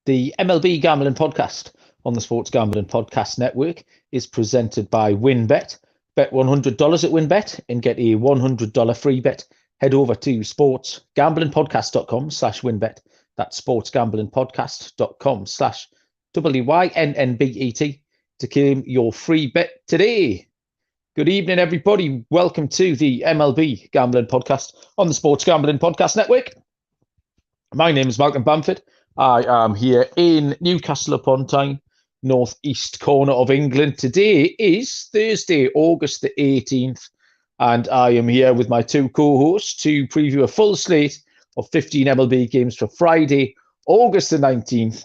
The MLB Gambling Podcast on the Sports Gambling Podcast Network is presented by WynnBET. Bet $100 at WynnBET and get a $100 free bet. Head over to sportsgamblingpodcast.com/WynnBET. That's sportsgamblingpodcast.com/WYNNBET to claim your free bet today. Good evening, everybody. Welcome to the MLB Gambling Podcast on the Sports Gambling Podcast Network. My name is Malcolm Bamford. I am here in Newcastle upon Tyne, northeast corner of England. Today is Thursday, August the 18th, and I am here with my two co-hosts to preview a full slate of 15 MLB games for Friday, August the 19th.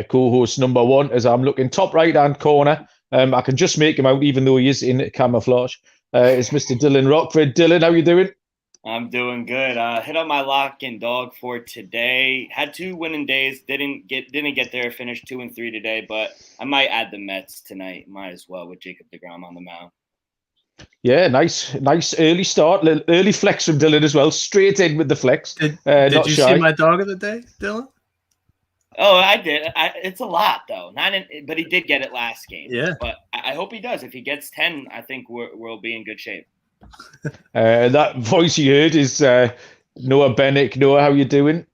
Co-host number one, as I'm looking top right-hand corner, I can just make him out even though he is in camouflage, is Mr. Dylan Rockford. Dylan, how you doing? I'm doing good. Hit up my lock and dog for today. Had two winning days. Didn't get there. Finished 2 and 3 today, but I might add the Mets tonight. Might as well with Jacob deGrom on the mound. Yeah, nice early start, early flex from Dylan as well. Straight in with the flex. Did not you shy. see my dog of the day, Dylan? Oh, I did. It's a lot though. But he did get it last game. Yeah. But I hope he does. If he gets 10, I think we'll be in good shape. That voice you heard is Noah Bennick. Noah, how you doing?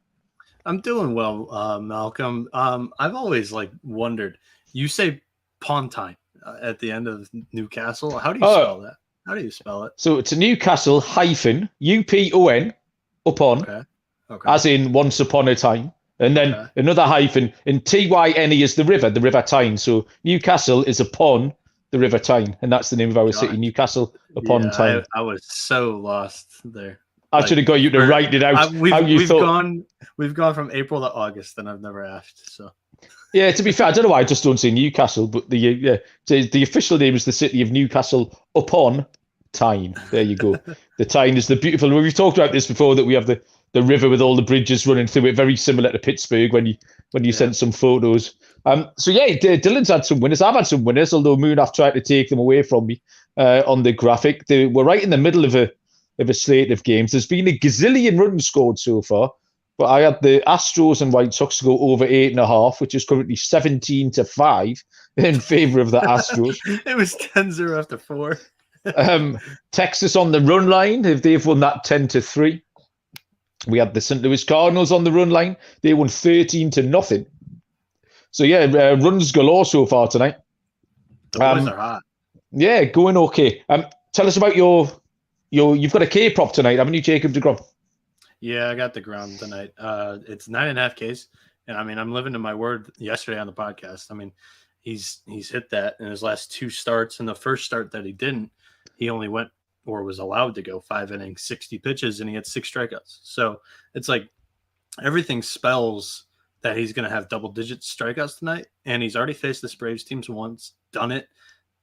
I'm doing well, Malcolm. I've always wondered. You say Pontine at the end of Newcastle. How do you spell that? How do you spell it? So it's a Newcastle hyphen UPON upon, Okay. as in once upon a time, and then another hyphen and TYNE is the River Tyne. So Newcastle is upon the River Tyne, and that's the name of our city, Newcastle upon Tyne. I was so lost there. I should have got you to write it out. We've gone from April to August, and I've never asked. So yeah, to be fair, I don't know why I just don't say Newcastle, but the official name is the city of Newcastle upon Tyne. There you go. The Tyne is the beautiful. We've talked about this before, that we have the river with all the bridges running through it, very similar to Pittsburgh when you sent some photos. So yeah, Dylan's had some winners. I've had some winners, although Moonaf tried to take them away from me on the graphic. We're right in the middle of a slate of games. There's been a gazillion runs scored so far, but I had the Astros and White Sox to go over 8.5, which is currently 17-5 in favour of the Astros. It was 10-0 after 4. Texas on the run line, they've won that 10-3. We had the St. Louis Cardinals on the run line. They won 13-0. So yeah, runs galore so far tonight. The boys are hot. Yeah, going okay. Tell us about you've got a K prop tonight, haven't you, Jacob deGrom? Yeah, I got deGrom tonight. It's 9.5 Ks, and I mean, I'm living to my word. Yesterday on the podcast, I mean, he's hit that in his last 2 starts. And the first start that he didn't, he only went or was allowed to go 5 innings, 60 pitches, and he had 6 strikeouts. So it's like everything spells that he's going to have double-digit strikeouts tonight, and he's already faced the Braves teams once, done it,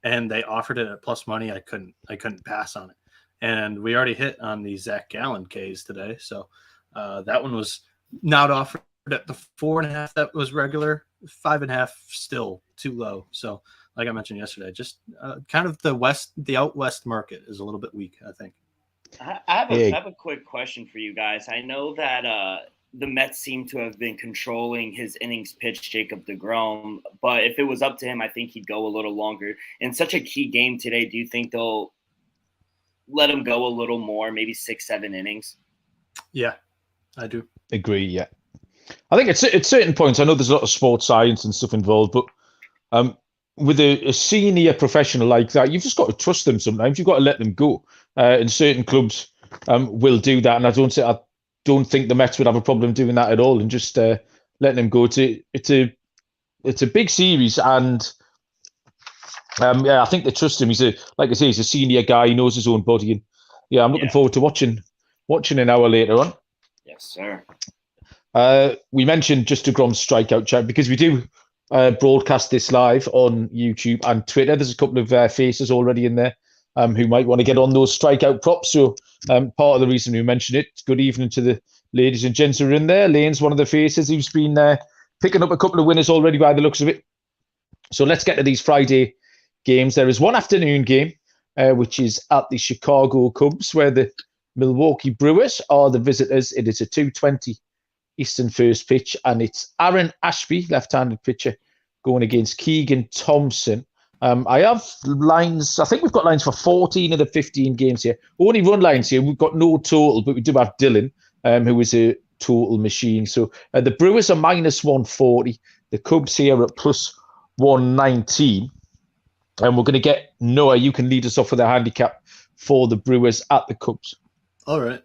and they offered it at plus money. I couldn't pass on it, and we already hit on the Zach Gallen Ks today, so that one was not offered at the 4.5. That was regular. 5.5 still too low. So, like I mentioned yesterday, just kind of the out west market is a little bit weak, I think. I have a quick question for you guys. I know that the Mets seem to have been controlling his innings pitched, Jacob deGrom, but if it was up to him, I think he'd go a little longer. In such a key game today, do you think they'll let him go a little more, maybe 6-7 innings? Yeah, I do. Agree, yeah. I think at certain points, I know there's a lot of sports science and stuff involved, but with a senior professional like that, you've just got to trust them sometimes. You've got to let them go. And certain clubs will do that, and I don't think the Mets would have a problem doing that at all, and just letting him go. It's a big series, and I think they trust him. He's he's a senior guy. He knows his own body, and yeah, I'm looking forward to watching an hour later on. Yes, sir. We mentioned just deGrom's strikeout chart because we do broadcast this live on YouTube and Twitter. There's a couple of faces already in there who might want to get on those strikeout props. So part of the reason we mentioned it, good evening to the ladies and gents who are in there. Lane's one of the faces who's been picking up a couple of winners already by the looks of it. So let's get to these Friday games. There is one afternoon game, which is at the Chicago Cubs, where the Milwaukee Brewers are the visitors. It is a 2:20 Eastern first pitch, and it's Aaron Ashby, left-handed pitcher, going against Keegan Thompson. I have lines. I think we've got lines for 14 of the 15 games here. We only run lines here. We've got no total, but we do have Dylan, who is a total machine. So the Brewers are minus 140. The Cubs here are at plus 119. And we're going to get Noah. You can lead us off with a handicap for the Brewers at the Cubs. All right.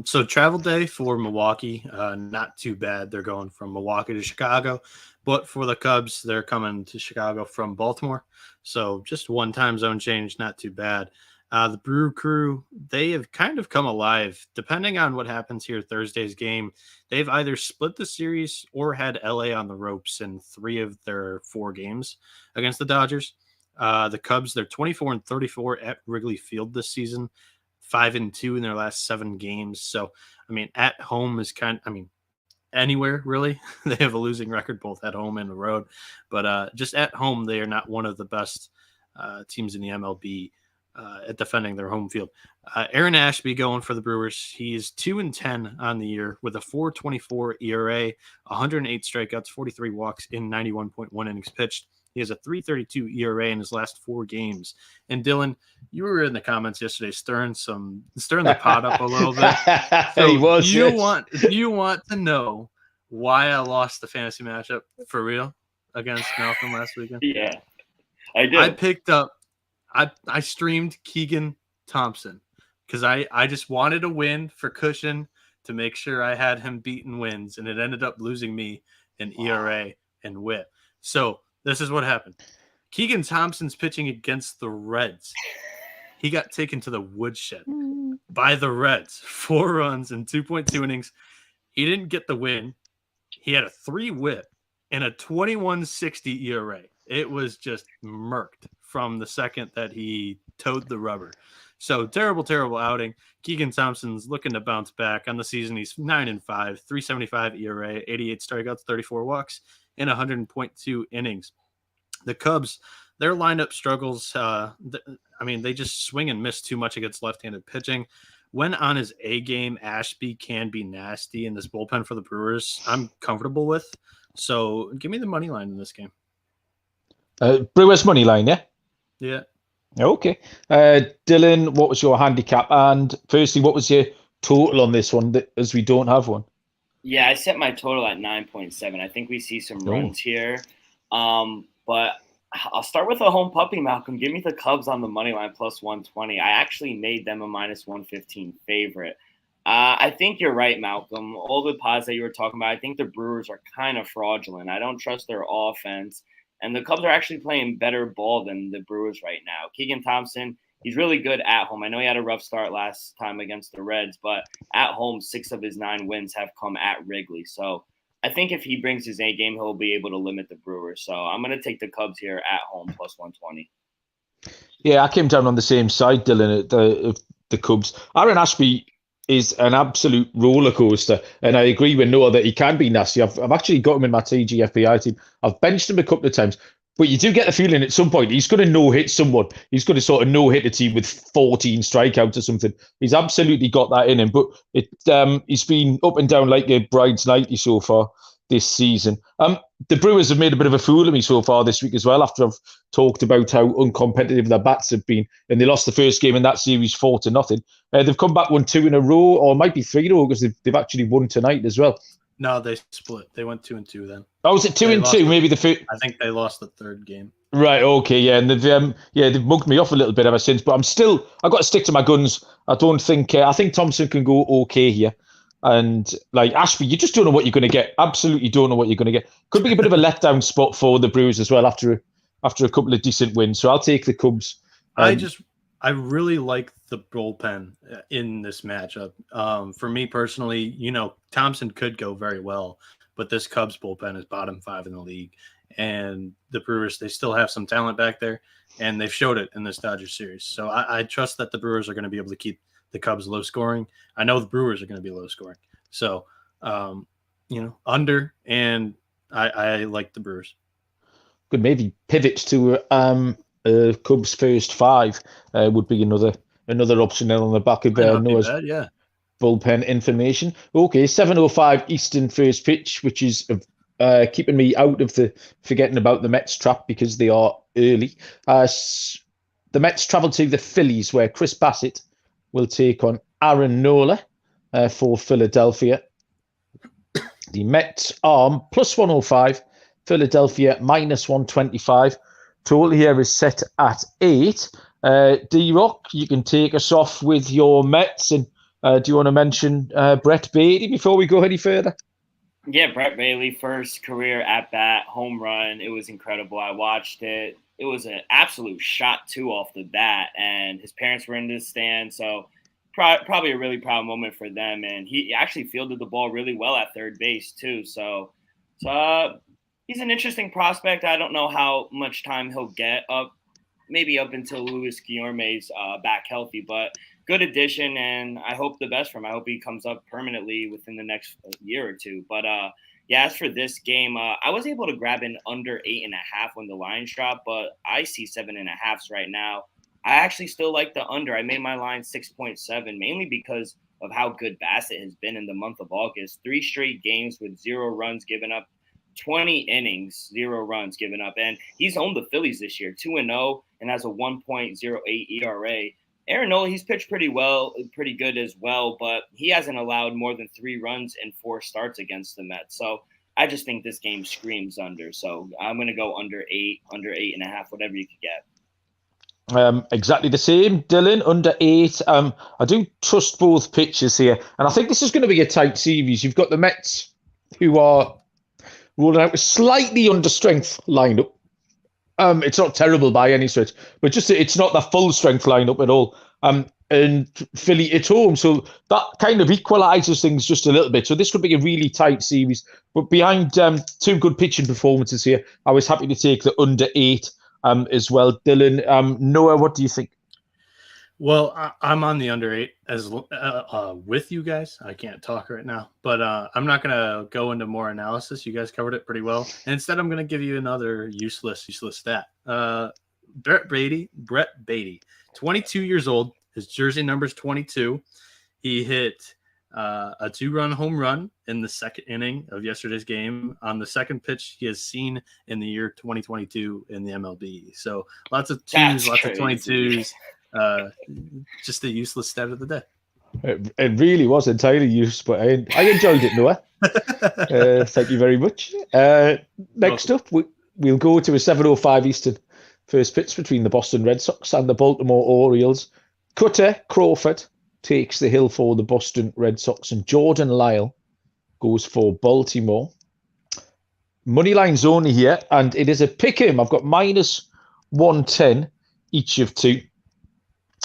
So travel day for Milwaukee, not too bad. They're going from Milwaukee to Chicago. But for the Cubs, they're coming to Chicago from Baltimore. So just one time zone change, not too bad. The Brew Crew, they have kind of come alive. Depending on what happens here Thursday's game, they've either split the series or had LA on the ropes in 3 of their 4 games against the Dodgers. The Cubs, they're 24-34 at Wrigley Field this season, 5-2 in their last 7 games. So, I mean, at home is anywhere really. They have a losing record both at home and the road, but just at home, they are not one of the best teams in the MLB at defending their home field. Aaron Ashby going for the Brewers. He's 2-10 on the year with a 4.24 ERA, 108 strikeouts, 43 walks in 91.1 innings pitched. He has a 3.32 ERA in his last 4 games. And Dylan, you were in the comments yesterday stirring the pot up a little bit. So He was. you want to know why I lost the fantasy matchup for real against Malcolm last weekend? Yeah, I did. I streamed Keegan Thompson because I just wanted a win for cushion to make sure I had him beating wins, and it ended up losing me in ERA and WHIP. So this is what happened. Keegan Thompson's pitching against the Reds. He got taken to the woodshed by the Reds. 4 runs in 2.2 innings. He didn't get the win. He had a 3 WHIP and a 21.60 ERA. It was just murked from the second that he towed the rubber. So terrible, terrible outing. Keegan Thompson's looking to bounce back on the season. He's 9-5, 3.75 ERA, 88 strikeouts, 34 walks in 100.2 innings. The Cubs, their lineup struggles. They just swing and miss too much against left-handed pitching. When on his A game, Ashby can be nasty in this bullpen for the Brewers. I'm comfortable with. So give me the money line in this game. Brewers money line, yeah? Yeah. Okay. Dylan, what was your handicap? And firstly, what was your total on this one, as we don't have one? Yeah, I set my total at 9.7. I think we see some runs here. But I'll start with a home puppy, Malcolm. Give me the Cubs on the money line plus 120. I actually made them a minus 115 favorite. I think you're right, Malcolm. All the pods that you were talking about, I think the Brewers are kind of fraudulent. I don't trust their offense. And the Cubs are actually playing better ball than the Brewers right now. Keegan Thompson, he's really good at home. I know he had a rough start last time against the Reds, but at home, 6 of his 9 wins have come at Wrigley. So I think if he brings his A game, he'll be able to limit the Brewers. So I'm going to take the Cubs here at home plus 120. Yeah, I came down on the same side, Dylan, of the Cubs. Aaron Ashby is an absolute roller coaster, and I agree with Noah that he can be nasty. I've actually got him in my TGFBI team. I've benched him a couple of times, but you do get the feeling at some point he's going to no-hit someone. He's going to sort of no-hit a team with 14 strikeouts or something. He's absolutely got that in him, but he's been up and down like a bride's 90 so far this season. The Brewers have made a bit of a fool of me so far this week as well, after I've talked about how uncompetitive their bats have been, and they lost the first game in that series 4-0. They've come back, won 2 in a row, or it might be 3 in a row, because they've actually won tonight as well. No, they split. They went 2-2 then. Oh, was it 2-2? Maybe the first. I think they lost the 3rd game. Right. Okay. Yeah, and they've mugged me off a little bit ever since. But I've got to stick to my guns. I think Thompson can go okay here. And like Ashby, you just don't know what you're going to get. Absolutely don't know what you're going to get. Could be a bit of a letdown spot for the Brewers as well after a couple of decent wins. So I'll take the Cubs. I really like the bullpen in this matchup. For me personally, Thompson could go very well, but this Cubs bullpen is bottom 5 in the league. And the Brewers, they still have some talent back there, and they've showed it in this Dodgers series. So I trust that the Brewers are going to be able to keep the Cubs low scoring. I know the Brewers are going to be low scoring. So, under, and I like the Brewers. Could maybe pivot to Cubs first 5 would be another option there on the back of Noah's. Yeah. Bullpen Information. Okay, 7:05 Eastern first pitch, which is keeping me out of the forgetting about the Mets trap because they are early. The Mets travel to the Phillies, where Chris Bassett will take on Aaron Nola for Philadelphia. The Mets are plus 105, Philadelphia minus 125. Total here is set at 8. D-Rock, you can take us off with your Mets. And do you want to mention Brett Baty before we go any further? Yeah, Brett Bailey, first career at-bat, home run. It was incredible. I watched it. It was an absolute shot, too, off the bat. And his parents were in the stand, so probably a really proud moment for them. And he actually fielded the ball really well at third base, too. So he's an interesting prospect. I don't know how much time he'll get maybe up until Luis Guillorme's back healthy. But good addition, and I hope the best for him. I hope he comes up permanently within the next year or two. But yeah, as for this game, I was able to grab an under 8.5 when the lines dropped, but I see 7.5s right now. I actually still like the under. I made my line 6.7, mainly because of how good Bassett has been in the month of August. 3 straight games with 0 runs given up, 20 innings, 0 runs given up. And he's owned the Phillies this year, 2-0, and has a 1.08 ERA. Aaron Nola, he's pitched pretty good as well, but he hasn't allowed more than 3 runs in 4 starts against the Mets. So I just think this game screams under. So I'm going to go under 8, under 8.5, whatever you could get. Exactly the same, Dylan, under 8. I do trust both pitchers here, and I think this is going to be a tight series. You've got the Mets, who are rolling out a slightly under-strength lineup. It's not terrible by any stretch, but just it's not the full strength lineup at all. And Philly at home, so that kind of equalizes things just a little bit. So this could be a really tight series. But behind 2 good pitching performances here, I was happy to take the under 8 as well. Dylan, Noah, what do you think? Well, I'm on the under 8 as with you guys. I can't talk right now, but I'm not going to go into more analysis. You guys covered it pretty well. And instead, I'm going to give you another useless stat. Brett Baty, 22 years old. His jersey number is 22. He hit a 2-run home run in the second inning of yesterday's game on the second pitch he has seen in the year 2022 in the MLB. So lots of 2s, lots of 22s. Just a useless stat of the day. It really was entirely useless, but I enjoyed it, Noah. Thank you very much. Next up, we'll go to a 7:05 Eastern first pitch between the Boston Red Sox and the Baltimore Orioles. Cutter Crawford takes the hill for the Boston Red Sox, and Jordan Lyle goes for Baltimore. Money line's only here, and it is a pick 'em. I've got minus 110 each of 2.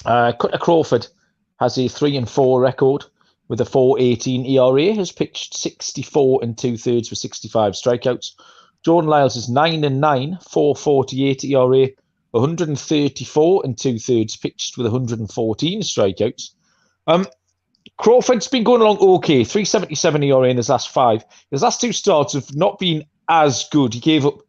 Cutter Crawford has a 3-4 record with a 4.18 ERA, has pitched 64 2/3 for 65 strikeouts. Jordan Lyles is 9-9, 4.48 ERA, 134 2/3 pitched with 114 strikeouts. Crawford's been going along okay, 3.77 ERA in his last 5. His last 2 starts have not been as good. He gave up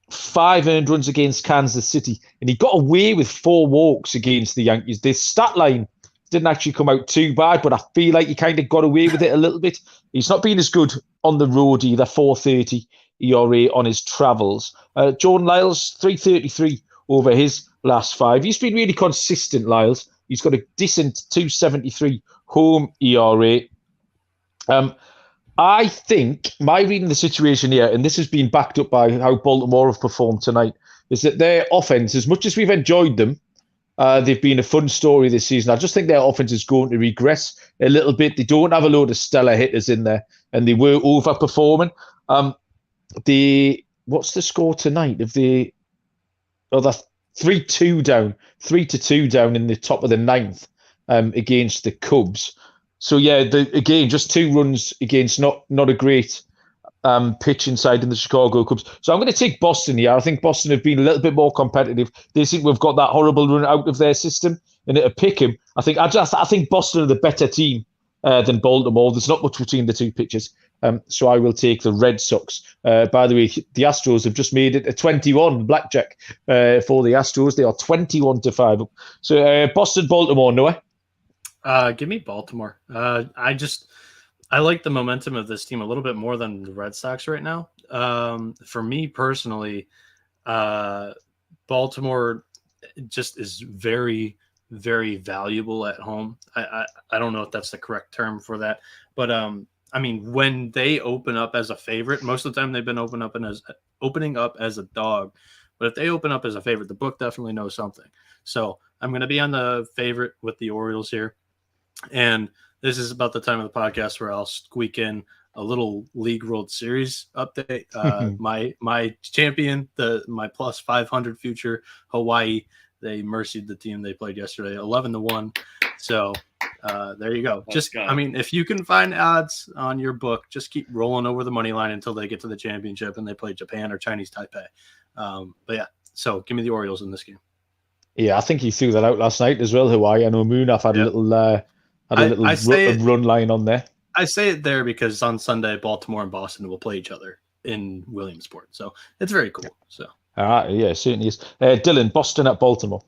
5 earned runs against Kansas City, and he got away with 4 walks against the Yankees. This stat line didn't actually come out too bad, but I feel like he kind of got away with it a little bit. He's not been as good on the road either, 4.30 ERA on his travels. Jordan Lyles, 3.33 over his last 5. He's been really consistent, Lyles. He's got a decent 2.73 home ERA. I think my reading of the situation here, and this has been backed up by how Baltimore have performed tonight, is that their offense, as much as we've enjoyed them, they've been a fun story this season. I just think their offense is going to regress a little bit. They don't have a load of stellar hitters in there, and they were overperforming. What's the score tonight? Of the 3-2 down, 3-2 down in the top of the 9th against the Cubs. So yeah, again, just 2 runs against not a great pitch inside in the Chicago Cubs. So I'm going to take Boston here. I think Boston have been a little bit more competitive. They think we've got that horrible run out of their system, and it'll pick him. I think Boston are the better team than Baltimore. There's not much between the 2 pitchers. So I will take the Red Sox. By the way, the Astros have just made it a 21 blackjack for the Astros. They are 21-5 up. So Boston, Baltimore, Noah. Give me Baltimore. I like the momentum of this team a little bit more than the Red Sox right now. For me personally, Baltimore just is very, very valuable at home. I don't know if that's the correct term for that, but I mean, when they open up as a favorite, most of the time they've been opening up as a dog. But if they open up as a favorite, the book definitely knows something. So I'm going to be on the favorite with the Orioles here. And this is about the time of the podcast where I'll squeak in a little League World Series update. My champion, my plus 500 future Hawaii, they mercied the team they played yesterday, 11-1. So there you go. I mean, if you can find odds on your book, just keep rolling over the money line until they get to the championship and they play Japan or Chinese Taipei. But yeah, so give me the Orioles in this game. Yeah, I think he threw that out last night as well, Hawaii. I know Munaf had a little run line on there. I say it there because on Sunday, Baltimore and Boston will play each other in Williamsport. So it's very cool. So yeah, it certainly is. Dylan, Boston at Baltimore.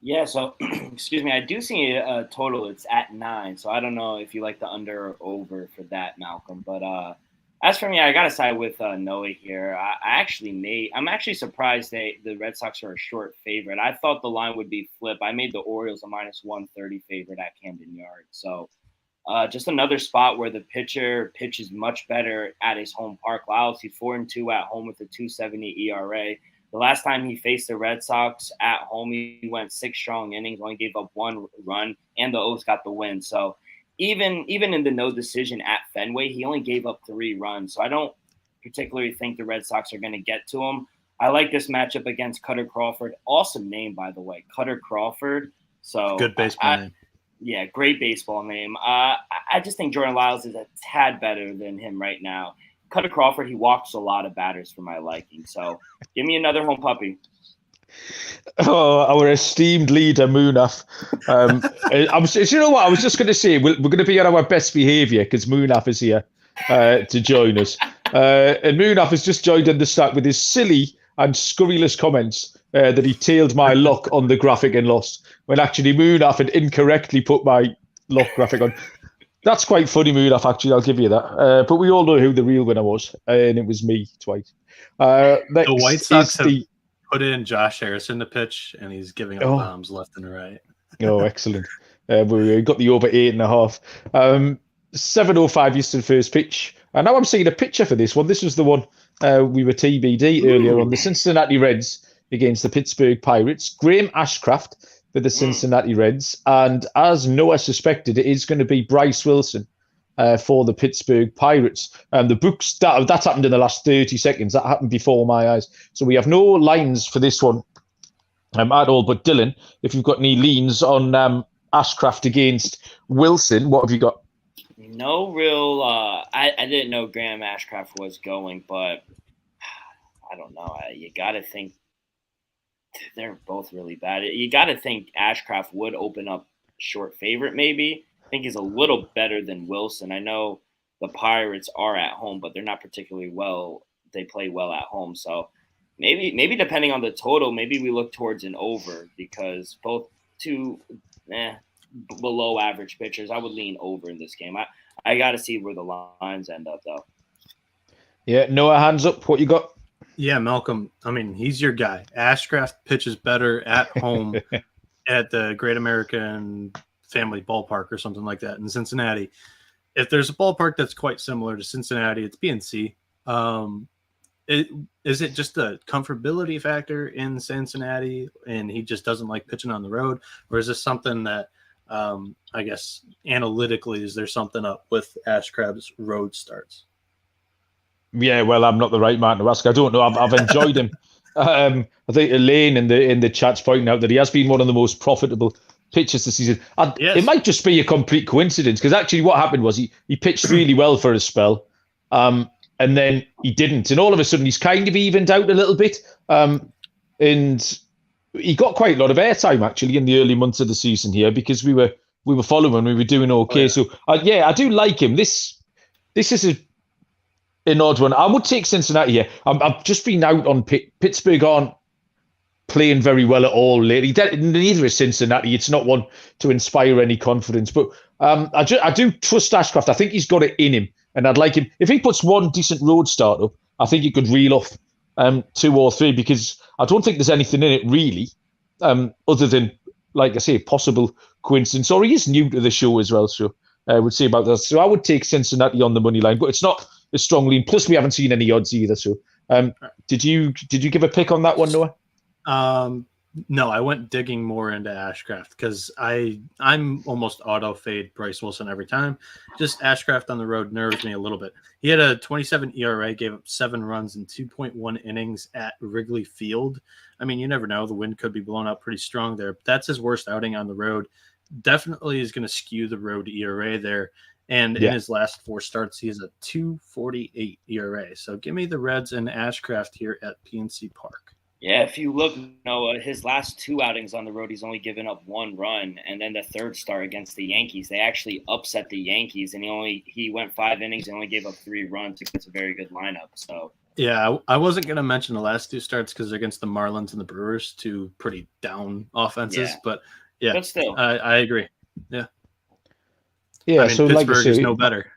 Yeah, so excuse me, I do see a total. It's at 9. So I don't know if you like the under or over for that, Malcolm. But as for me, I gotta side with Noah here. I'm actually surprised the Red Sox are a short favorite. I thought the line would be flip. I made the Orioles a minus 130 favorite at Camden Yards. So just another spot where the pitcher pitches much better at his home park. Lyles, he's 4-2 at home with a 2.70 ERA. The last time he faced the Red Sox at home, he went 6 strong innings, only gave up 1 run, and the O's got the win. So even in the no decision at Fenway, he only gave up 3 runs. So I don't particularly think the Red Sox are going to get to him. I like this matchup against Cutter Crawford. Awesome name, by the way, Cutter Crawford. So good baseball name. Yeah, great baseball name. I just think Jordan Lyles is a tad better than him right now. Cutter Crawford, he walks a lot of batters for my liking. So give me another home puppy. Oh, our esteemed leader, Munaf. You know what? I was just going to say, we're going to be on our best behaviour because Munaf is here to join us. And Munaf has just joined in the start with his silly and scurrilous comments that he tailed my lock on the graphic and lost, when actually Munaf had incorrectly put my lock graphic on. That's quite funny, Munaf, actually, I'll give you that. But we all know who the real winner was, and it was me twice. The White Sox have put in Josh Harrison to pitch, and he's giving up bombs left and right. Oh, excellent. We got the over 8.5. 7:05 Eastern first pitch. And now I'm seeing a picture for this one. This was the one we were TBD earlier on. The Cincinnati Reds against the Pittsburgh Pirates. Graham Ashcraft for the Cincinnati Reds. And as Noah suspected, it is going to be Bryce Wilson for the Pittsburgh Pirates. The books, that's happened in the last 30 seconds. That happened before my eyes. So we have no lines for this one at all. But Dylan, if you've got any leans on Ashcraft against Wilson, what have you got? No real. I didn't know Graham Ashcraft was going, but I don't know. You got to think they're both really bad. You got to think Ashcraft would open up short favorite, maybe. I think he's a little better than Wilson. I know the Pirates are at home, but they're not particularly well. They play well at home. So maybe depending on the total, maybe we look towards an over because both two below average pitchers. I would lean over in this game. I got to see where the lines end up, though. Yeah, Noah, hands up. What you got? Yeah, Malcolm. I mean, he's your guy. Ashcraft pitches better at home at the Great American Family Ballpark or something like that in Cincinnati. If there's a ballpark that's quite similar to Cincinnati, it's PNC. Is it just a comfortability factor in Cincinnati and he just doesn't like pitching on the road? Or is this something that, I guess, analytically, is there something up with Ashcraft's road starts? Yeah, well, I'm not the right man to ask. I don't know. I've enjoyed him. I think Elaine in the chat's pointing out that he has been one of the most profitable pitchers this season. Yes. It might just be a complete coincidence because actually what happened was he pitched really well for a spell, and then he didn't. And all of a sudden he's kind of evened out a little bit. And he got quite a lot of airtime actually in the early months of the season here because we were following, we were doing okay. Oh, yeah. So I do like him. This is an odd one. I would take Cincinnati here. I've just been out on Pittsburgh playing very well at all lately. Neither is Cincinnati. It's not one to inspire any confidence. But I do trust Ashcraft. I think he's got it in him. And I'd like him, if he puts one decent road start up, I think he could reel off 2 or 3, because I don't think there's anything in it really, other than, like I say, possible coincidence. Or he is new to the show as well, so I would say about that. So I would take Cincinnati on the money line, but it's not as strongly. And plus, we haven't seen any odds either. So did you give a pick on that one, Noah? No, I went digging more into Ashcraft because I'm almost auto fade Bryce Wilson every time. Just Ashcraft on the road nerves me a little bit. He had a 27 ERA, gave up 7 runs in 2.1 innings at Wrigley Field. I mean, you never know. The wind could be blowing up pretty strong there. But that's his worst outing on the road. Definitely is going to skew the road ERA there. And in his last 4 starts, he has a 2.48 ERA. So give me the Reds and Ashcraft here at PNC Park. Yeah, if you look, Noah, his last 2 outings on the road, he's only given up 1 run, and then the 3rd start against the Yankees, they actually upset the Yankees, and he went 5 innings and only gave up 3 runs against a very good lineup. So yeah, I wasn't going to mention the last 2 starts because they're against the Marlins and the Brewers, 2 pretty down offenses, but still, I agree. Yeah, yeah. I mean, so Pittsburgh like I say, is no better.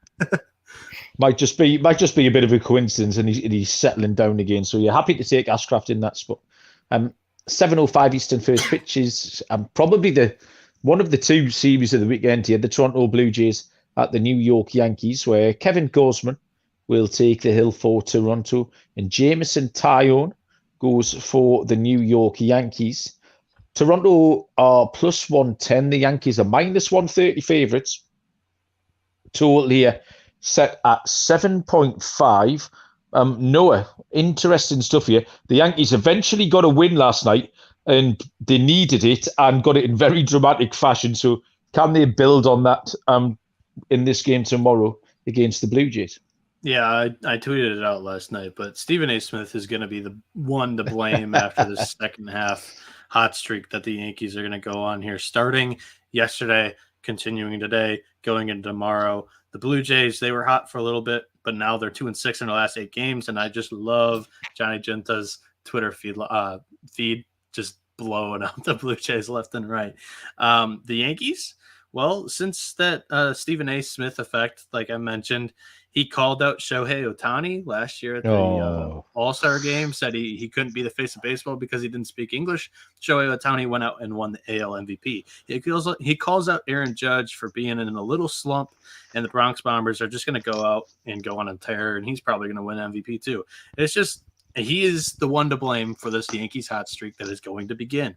Might just be a bit of a coincidence, and he's settling down again. So you're happy to take Ashcraft in that spot. 7:05 Eastern first pitch is probably one of the 2 series of the weekend here. The Toronto Blue Jays at the New York Yankees, where Kevin Gausman will take the hill for Toronto, and Jameson Taillon goes for the New York Yankees. Toronto are plus 110. The Yankees are minus 130 favourites. Total here set at 7.5. Noah, interesting stuff here. The Yankees eventually got a win last night, and they needed it and got it in very dramatic fashion. So can they build on that in this game tomorrow against the Blue Jays? Yeah, I tweeted it out last night, but Stephen A. Smith is going to be the one to blame after the second half hot streak that the Yankees are going to go on here, starting yesterday, continuing today, going into tomorrow. The Blue Jays, they were hot for a little bit, but now they're 2-6 in the last 8 games, and I just love Johnny Genta's Twitter feed just blowing up the Blue Jays left and right. The Yankees, well, since that Stephen A. Smith effect, like I mentioned, he called out Shohei Ohtani last year at the All-Star game, said he couldn't be the face of baseball because he didn't speak English. Shohei Ohtani went out and won the AL MVP. He calls out Aaron Judge for being in a little slump, and the Bronx Bombers are just going to go out and go on a tear, and he's probably going to win MVP too. It's just he is the one to blame for this Yankees hot streak that is going to begin.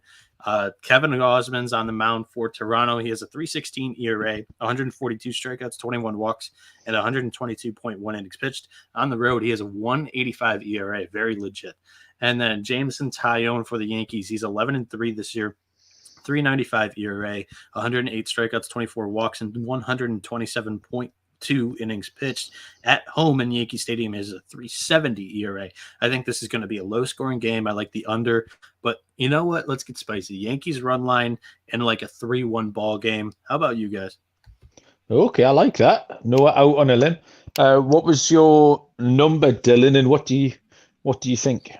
Kevin Gausman's on the mound for Toronto. He has a 3.16 ERA, 142 strikeouts, 21 walks, and 122.1 innings pitched. On the road, he has a 1.85 ERA, very legit. And then Jameson Taillon for the Yankees. He's 11-3 this year, 3.95 ERA, 108 strikeouts, 24 walks, and 127.2 innings pitched. At home in Yankee Stadium is a 3.70 ERA. I think this is going to be a low-scoring game. I like the under, but you know what? Let's get spicy. Yankees run line in like a 3-1 ball game. How about you guys? Okay, I like that. Noah out on a limb. What was your number, Dylan, and what do you think?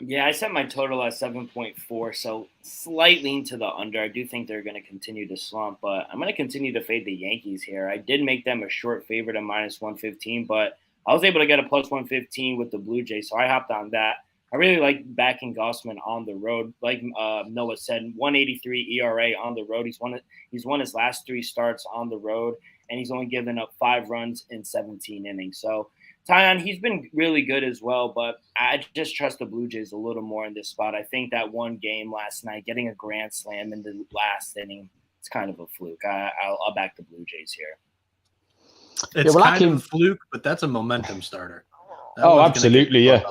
Yeah, I set my total at 7.4, so slightly into the under. I do think they're going to continue to slump, but I'm going to continue to fade the Yankees here. I did make them a short favorite at minus 115, but I was able to get a plus 115 with the Blue Jays, so I hopped on that. I really like backing Gausman on the road. Like Noah said, 1.83 ERA on the road. He's won his last 3 starts on the road, and he's only given up 5 runs in 17 innings. So Taillon, he's been really good as well, but I just trust the Blue Jays a little more in this spot. I think that one game last night, getting a grand slam in the last inning, it's kind of a fluke. I'll back the Blue Jays here. It's kind of a fluke, but that's a momentum starter. Absolutely, yeah.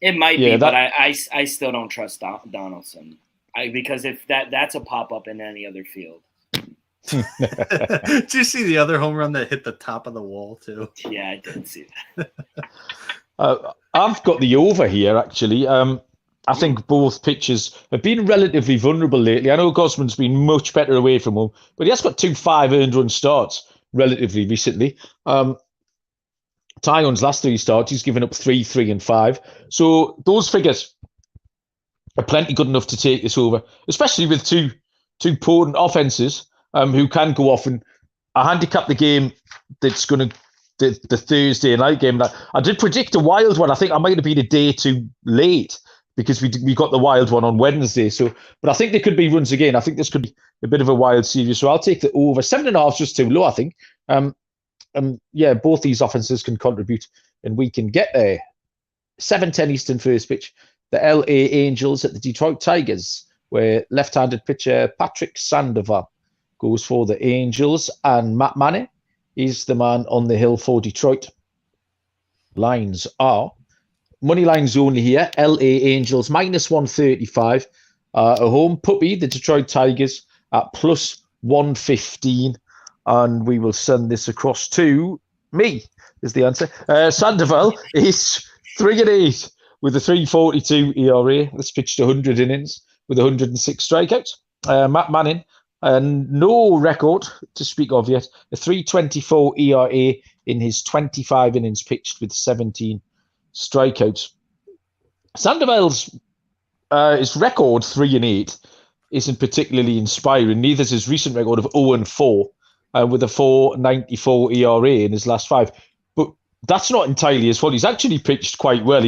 It might be, but I still don't trust Donaldson because if that's a pop-up in any other field. Did you see the other home run that hit the top of the wall too? Yeah, I did see that. I've got the over here, actually. I think both pitchers have been relatively vulnerable lately. I know Gausman's been much better away from home, but he has got 2 5 earned run starts relatively recently. Taillon's last 3 starts, he's given up 3, 3, and 5. So those figures are plenty good enough to take this over, especially with two potent offenses who can go off. And I handicap the game that's going to the Thursday night game. I did predict a wild one. I think I might have been a day too late because we got the wild one on Wednesday. So, but I think there could be runs again. I think this could be a bit of a wild series. So I'll take the over. 7.5 is just too low, I think. Yeah, both these offenses can contribute, and we can get there. 7:10 Eastern first pitch. The LA Angels at the Detroit Tigers, where left-handed pitcher Patrick Sandoval goes for the Angels, and Matt Manning is the man on the hill for Detroit. Lines are money lines only here. LA Angels -135. A home puppy, the Detroit Tigers at +115. And we will send this across to me, is the answer. Sandoval is 3-8 with a 3.42 ERA. That's pitched 100 innings with 106 strikeouts. Matt Manning, no record to speak of yet. A 3.24 ERA in his 25 innings pitched with 17 strikeouts. Sandoval's his record 3-8 isn't particularly inspiring. Neither is his recent record of 0-4 with a 4.94 ERA in his last 5. But that's not entirely his fault. He's actually pitched quite well.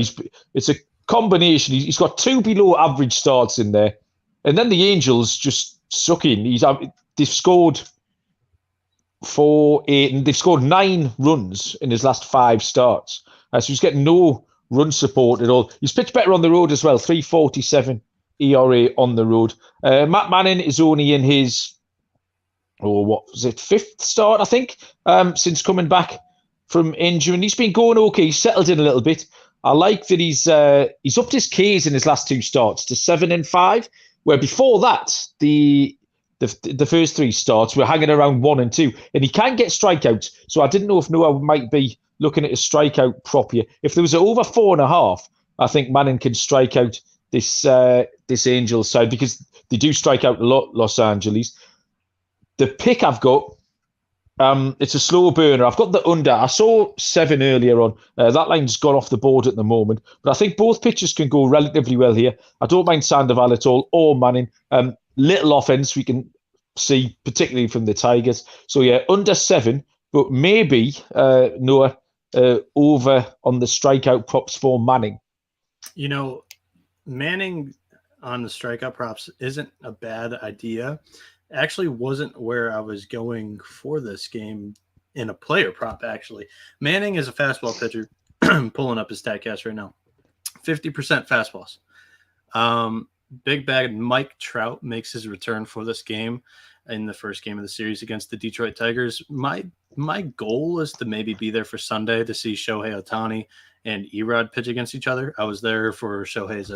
It's a combination. He's got 2 below average starts in there, and then the Angels just suck in. They've scored 4, 8, and they've scored 9 runs in his last 5 starts. So he's getting no run support at all. He's pitched better on the road as well. 3.47 ERA on the road. Matt Manning is only in his, what was it, 5th start, I think, since coming back from injury. And he's been going okay. He's settled in a little bit. I like that he's upped his Ks in his last 2 starts to 7 and 5, where before that, the first 3 starts were hanging around 1 and 2. And he can get strikeouts. So I didn't know if Noah might be looking at a strikeout prop here. If there was over 4.5, I think Manning can strike out this Angels side, because they do strike out a lot, Los Angeles. The pick I've got, it's a slow burner. I've got the under. I saw 7 earlier on. That line's gone off the board at the moment. But I think both pitchers can go relatively well here. I don't mind Sandoval at all, or Manning. Little offense we can see, particularly from the Tigers. So yeah, under 7, but maybe Noah over on the strikeout props for Manning. You know, Manning on the strikeout props isn't a bad idea. Actually wasn't where I was going for this game in a player prop, actually. Manning is a fastball pitcher. Pulling up his StatCast right now. 50% fastballs. Big bag Mike Trout makes his return for this game in the first game of the series against the Detroit Tigers. My goal is to maybe be there for Sunday to see Shohei Ohtani and Erod pitch against each other. I was there for Shohei's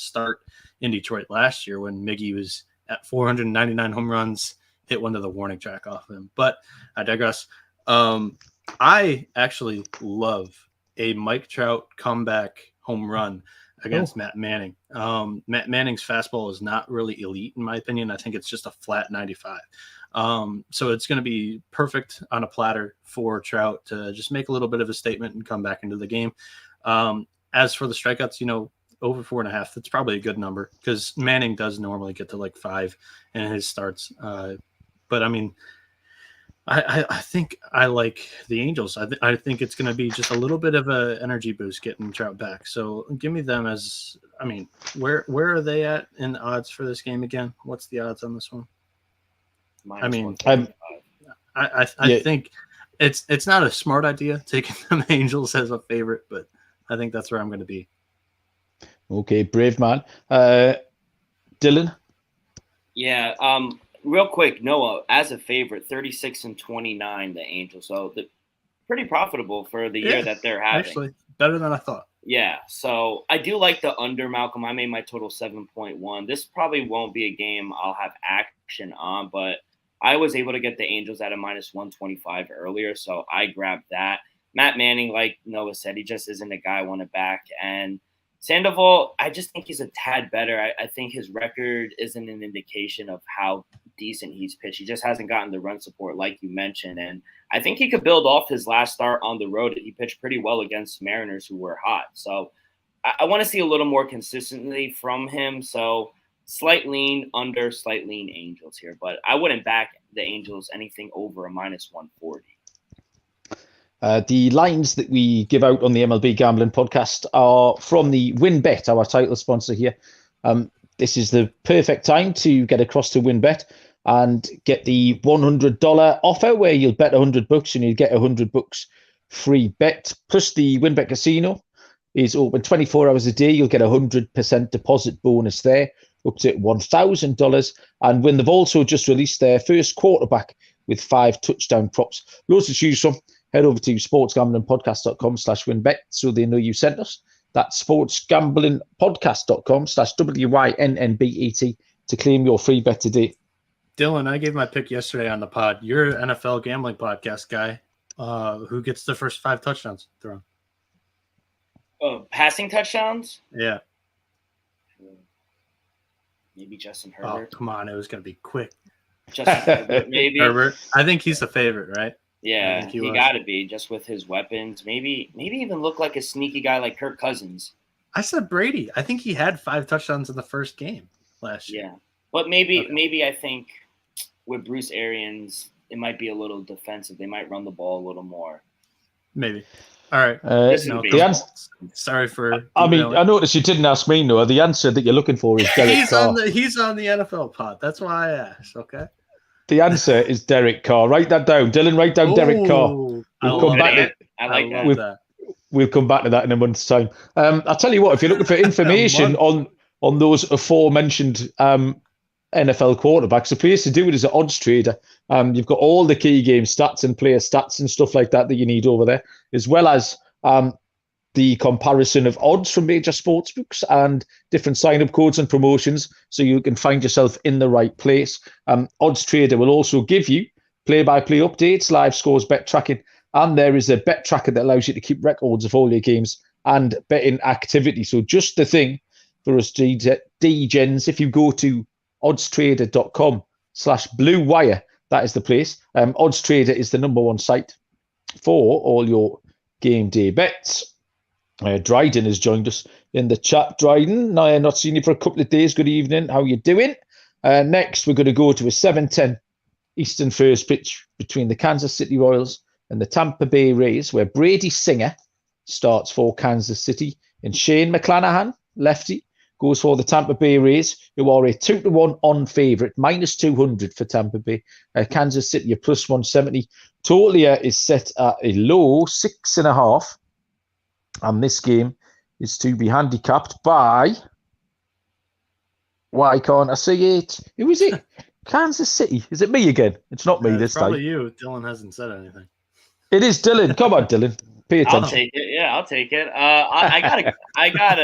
start in Detroit last year when Miggy was at 499 home runs, hit one to the warning track off him. But I digress. I actually love a Mike Trout comeback home run against Matt Manning. Matt Manning's fastball is not really elite, in my opinion. I think it's just a flat 95. So it's going to be perfect on a platter for Trout to just make a little bit of a statement and come back into the game. As for the strikeouts, over 4.5, that's probably a good number because Manning does normally get to like 5 in his starts. But I mean, I think I like the Angels. I think it's going to be just a little bit of an energy boost getting Trout back. So give me them as, I mean, where are they at in the odds for this game again? What's the odds on this one? I mean, I think it's not a smart idea taking the Angels as a favorite, but I think that's where I'm going to be. Okay, brave man. Dylan? Yeah, real quick, Noah, as a favorite, 36-29, the Angels. So pretty profitable for the year that they're having. Actually, better than I thought. Yeah, so I do like the under, Malcolm. I made my total 7.1. This probably won't be a game I'll have action on, but I was able to get the Angels at a -125 earlier, so I grabbed that. Matt Manning, like Noah said, he just isn't a guy I want to back. And Sandoval, I just think he's a tad better. I think his record isn't an indication of how decent he's pitched. He just hasn't gotten the run support like you mentioned. And I think he could build off his last start on the road. He pitched pretty well against Mariners who were hot. So I want to see a little more consistently from him. So slight lean under, slight lean Angels here, but I wouldn't back the Angels anything over a -140. The lines that we give out on the MLB Gambling Podcast are from the WinBet, our title sponsor here. This is the perfect time to get across to WinBet and get the $100 offer where you'll bet $100 and you'll get $100 free bet. Plus the WinBet Casino is open 24 hours a day. You'll get a 100% deposit bonus there, up to $1,000. And when they've also just released their first quarterback with 5 touchdown props, loads to choose from. Head over to sportsgamblingpodcast.com/winbet so they know you sent us. That's sportsgamblingpodcast.com/WYNNBET to claim your free bet today. Dylan, I gave my pick yesterday on the pod. You're an NFL gambling podcast guy. Who gets the first 5 touchdowns thrown? Oh, passing touchdowns? Yeah. Maybe Justin Herbert. Oh, come on. It was going to be quick. Justin Herbert, maybe. Herbert. I think he's the favorite, right? Yeah, he got to be just with his weapons. Maybe even look like a sneaky guy like Kirk Cousins. I said Brady. I think he had 5 touchdowns in the first game last year. Yeah, but maybe I think with Bruce Arians, it might be a little defensive. They might run the ball a little more. Maybe. All right. Sorry for. I noticed you didn't ask me, Noah. The answer that you're looking for is Derek Carr. He's on the NFL pod. That's why I asked. Okay. The answer is Derek Carr. Write that down. Dylan, write down Derek Carr. We'll come back to that in a month's time. I'll tell you what, if you're looking for information on those aforementioned NFL quarterbacks, the place to do it is at Odds Trader. You've got all the key game stats and player stats and stuff like that you need over there, as well as the comparison of odds from major sportsbooks and different sign-up codes and promotions, so you can find yourself in the right place. Odds Trader will also give you play-by-play updates, live scores, bet tracking, and there is a bet tracker that allows you to keep records of all your games and betting activity. So just the thing for us DGens, if you go to oddstrader.com/Blue Wire, that is the place. Odds Trader is the #1 site for all your game day bets. Dryden has joined us in the chat. Dryden, I have not seen you for a couple of days. Good evening. How are you doing? Next, we're going to go to a 7:10 Eastern first pitch between the Kansas City Royals and the Tampa Bay Rays, where Brady Singer starts for Kansas City and Shane McClanahan, lefty, goes for the Tampa Bay Rays, who are a 2-1 on favourite, -200 for Tampa Bay. Kansas City a +170. Total is set at a low 6.5. And this game is to be handicapped by, why can't I see it? Who is it? Kansas City. Is it me again? It's not me this probably time. You. Dylan hasn't said anything. It is Dylan. Come on, Dylan. Pay attention. I'll take it. Yeah, I'll take it. I got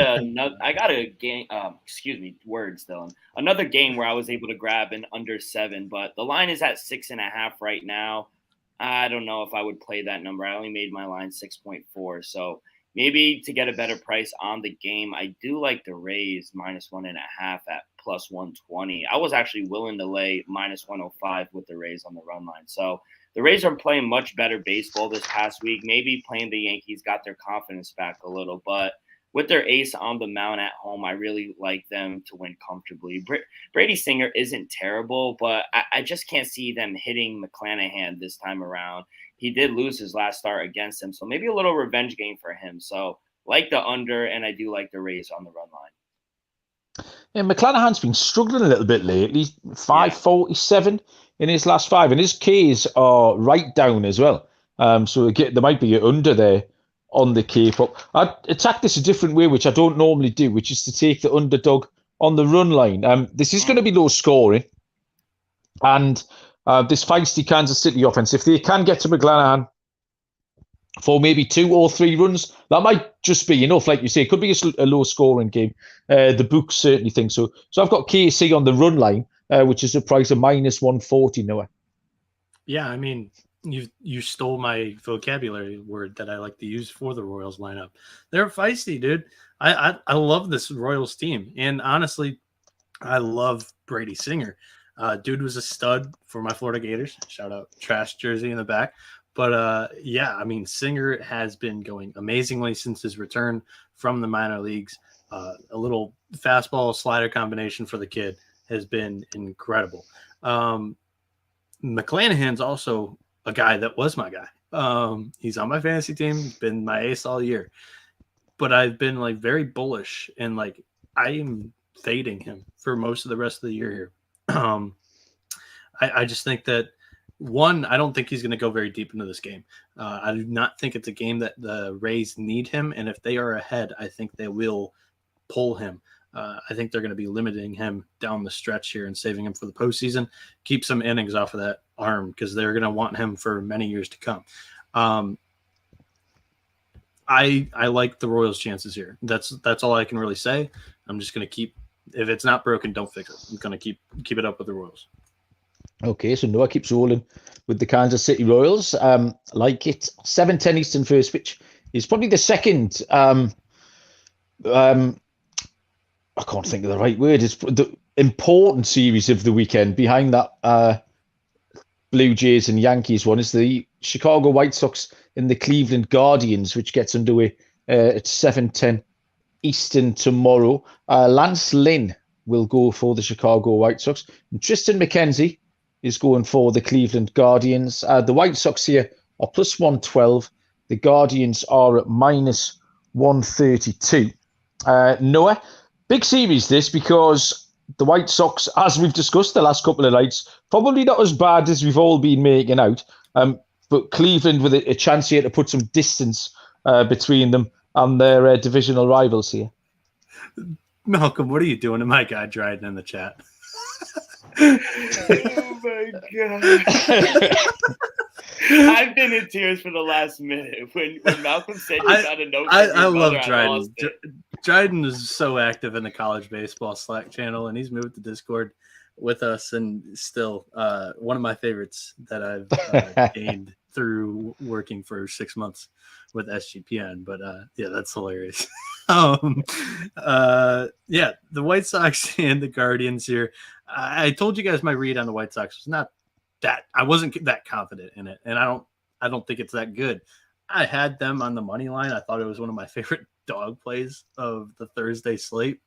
a game. Excuse me, words, Dylan. Another game where I was able to grab an under 7, but the line is at 6.5 right now. I don't know if I would play that number. I only made my line 6.4, so maybe to get a better price on the game, I do like the Rays -1.5 at +120. I was actually willing to lay -105 with the Rays on the run line. So the Rays are playing much better baseball this past week. Maybe playing the Yankees got their confidence back a little, but with their ace on the mound at home, I really like them to win comfortably. Brady Singer isn't terrible, but I just can't see them hitting McClanahan this time around. He did lose his last start against him, so maybe a little revenge game for him. So like the under, and I do like the Rays on the run line. Yeah, McClanahan's been struggling a little bit lately. 547 in his last 5, and his Ks are right down as well. So there might be an under there on the K pop. I attack this a different way, which I don't normally do, which is to take the underdog on the run line. This is going to be low scoring, and this feisty Kansas City offense, if they can get to McClanahan for maybe 2 or 3 runs, that might just be enough. Like you say, it could be a low scoring game. The books certainly think so. So I've got KC on the run line, which is a price of -140, Noah. Yeah, I mean, you stole my vocabulary word that I like to use for the Royals lineup. They're feisty, dude. I love this Royals team. And honestly, I love Brady Singer. Dude was a stud for my Florida Gators. Shout out trash jersey in the back. But yeah, I mean, Singer has been going amazingly since his return from the minor leagues. A little fastball slider combination for the kid has been incredible. McClanahan's also a guy that was my guy. He's on my fantasy team. He's been my ace all year. But I've been like very bullish and like I am fading him for most of the rest of the year here. I just think that I don't think he's going to go very deep into this game. I do not think it's a game that the Rays need him. And if they are ahead, I think they will pull him. I think they're going to be limiting him down the stretch here and saving him for the postseason. Keep some innings off of that arm because they're going to want him for many years to come. I like the Royals' chances here. That's all I can really say. I'm just going to keep. If it's not broken, don't fix it. I'm going to keep it up with the Royals. Okay, so Noah keeps rolling with the Kansas City Royals. Like it. 7:10 Eastern first pitch is probably the second. I can't think of the right word. It's the important series of the weekend. Behind that Blue Jays and Yankees one is the Chicago White Sox and the Cleveland Guardians, which gets underway at 7:10 Eastern tomorrow. Lance Lynn will go for the Chicago White Sox. And Tristan McKenzie is going for the Cleveland Guardians. The White Sox here are plus 112. The Guardians are at minus 132. Noah, big series this because the White Sox, as we've discussed the last couple of nights, probably not as bad as we've all been making out. But Cleveland with a chance here to put some distance between them and their divisional rivals here. Malcolm, what are you doing to my guy Dryden in the chat? Oh my God. I've been in tears for the last minute when Malcolm said he got a note. I love Dryden. Dryden is so active in the college baseball Slack channel, and he's moved to Discord with us, and still one of my favorites that I've gained through working for 6 months with SGPN. But yeah, that's hilarious. The White Sox and the Guardians here. I told you guys my read on the White Sox was not that I wasn't that confident in it, and I don't think it's that good. I had them on the money line. I thought it was one of my favorite dog plays of the Thursday slate.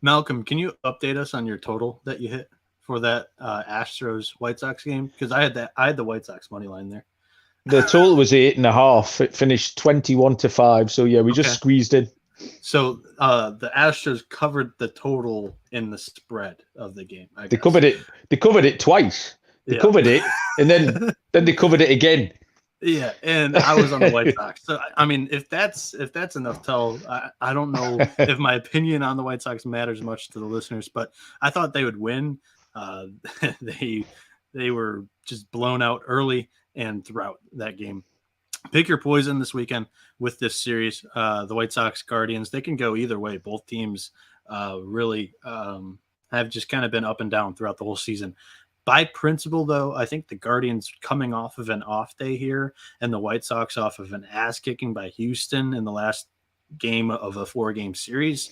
Malcolm, can you update us on your total that you hit for that Astros White Sox game? Because I had the White Sox money line there. The total was 8.5. It finished 21-5. So yeah, we just squeezed in. So the Astros covered the total in the spread of the game. They covered it. They covered it twice. They covered it, and then they covered it again. Yeah, and I was on the White Sox. So I mean, if that's enough tell, I don't know if my opinion on the White Sox matters much to the listeners, but I thought they would win. They were just blown out early and throughout that game. Pick your poison this weekend with this series. The White Sox Guardians, they can go either way. Both teams really have just kind of been up and down throughout the whole season. By principle, though, I think the Guardians coming off of an off day here and the White Sox off of an ass kicking by Houston in the last game of a 4-game series.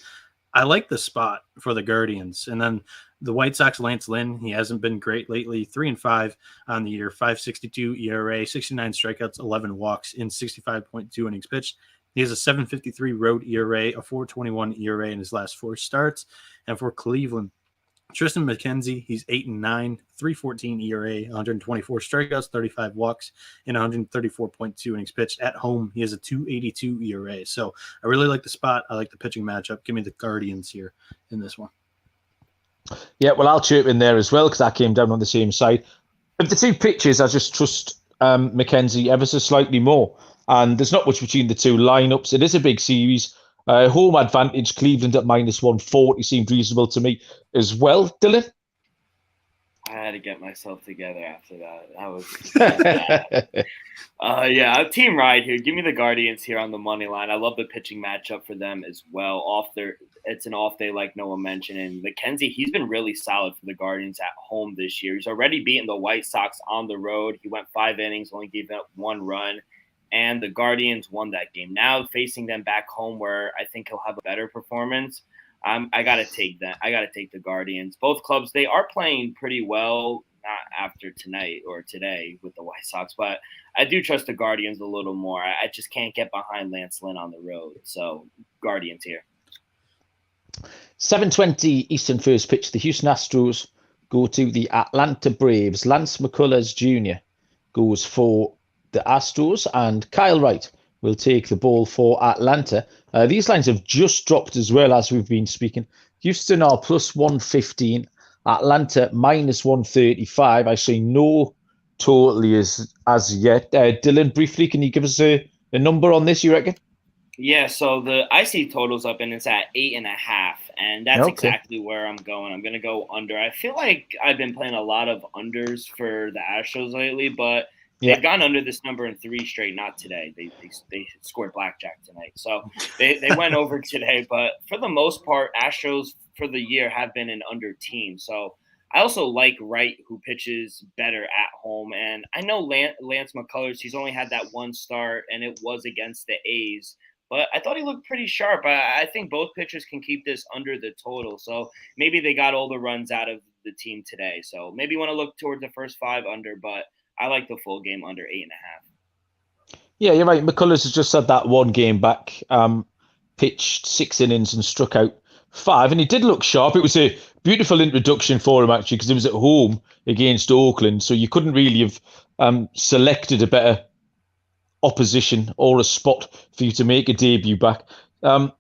I like the spot for the Guardians. And then the White Sox, Lance Lynn, he hasn't been great lately. 3-5 on the year, 5.62 ERA, 69 strikeouts, 11 walks in 65.2 innings pitched. He has a 7.53 road ERA, a 4.21 ERA in his last 4 starts. And for Cleveland, Tristan McKenzie, he's 8-9, 3.14 ERA, 124 strikeouts, 35 walks, and 134.2 innings pitched. At home, he has a 2.82 ERA. So I really like the spot. I like the pitching matchup. Give me the Guardians here in this one. Yeah, well, I'll chirp in there as well because I came down on the same side. Of the two pitches, I just trust McKenzie ever so slightly more. And there's not much between the two lineups. It is a big series. Home advantage, Cleveland at minus 140 seemed reasonable to me as well. Dylan? I had to get myself together after that. That was yeah, team ride here. Give me the Guardians here on the money line. I love the pitching matchup for them as well. It's an off day, like Noah mentioned. And McKenzie, he's been really solid for the Guardians at home this year. He's already beaten the White Sox on the road. He went 5 innings, only gave up 1 run. And the Guardians won that game. Now facing them back home where I think he'll have a better performance, I got to take that. I got to take the Guardians. Both clubs, they are playing pretty well. after tonight or today with the White Sox. But I do trust the Guardians a little more. I just can't get behind Lance Lynn on the road. So Guardians here. 7:20 Eastern first pitch. The Houston Astros go to the Atlanta Braves. Lance McCullers Jr. goes for the Astros, and Kyle Wright will take the ball for Atlanta. These lines have just dropped as well as we've been speaking. Houston are plus 115, Atlanta minus 135. I see no totally as yet. Dylan, briefly, can you give us a number on this, you reckon? Yeah, so I see totals up and it's at 8.5, and that's exactly where I'm going. I'm going to go under. I feel like I've been playing a lot of unders for the Astros lately, but they've gone under this number in 3 straight. Not today. They scored blackjack tonight, so they went over today. But for the most part, Astros for the year have been an under team. So I also like Wright, who pitches better at home, and I know Lance McCullers. He's only had that one start, and it was against the A's. But I thought he looked pretty sharp. I think both pitchers can keep this under the total. So maybe they got all the runs out of the team today. So maybe you want to look towards the first 5 under, but I like the full game under 8.5. Yeah, you're right. McCullers has just had that one game back, pitched 6 innings and struck out 5. And he did look sharp. It was a beautiful introduction for him, actually, because it was at home against Oakland. So you couldn't really have selected a better opposition or a spot for you to make a debut back.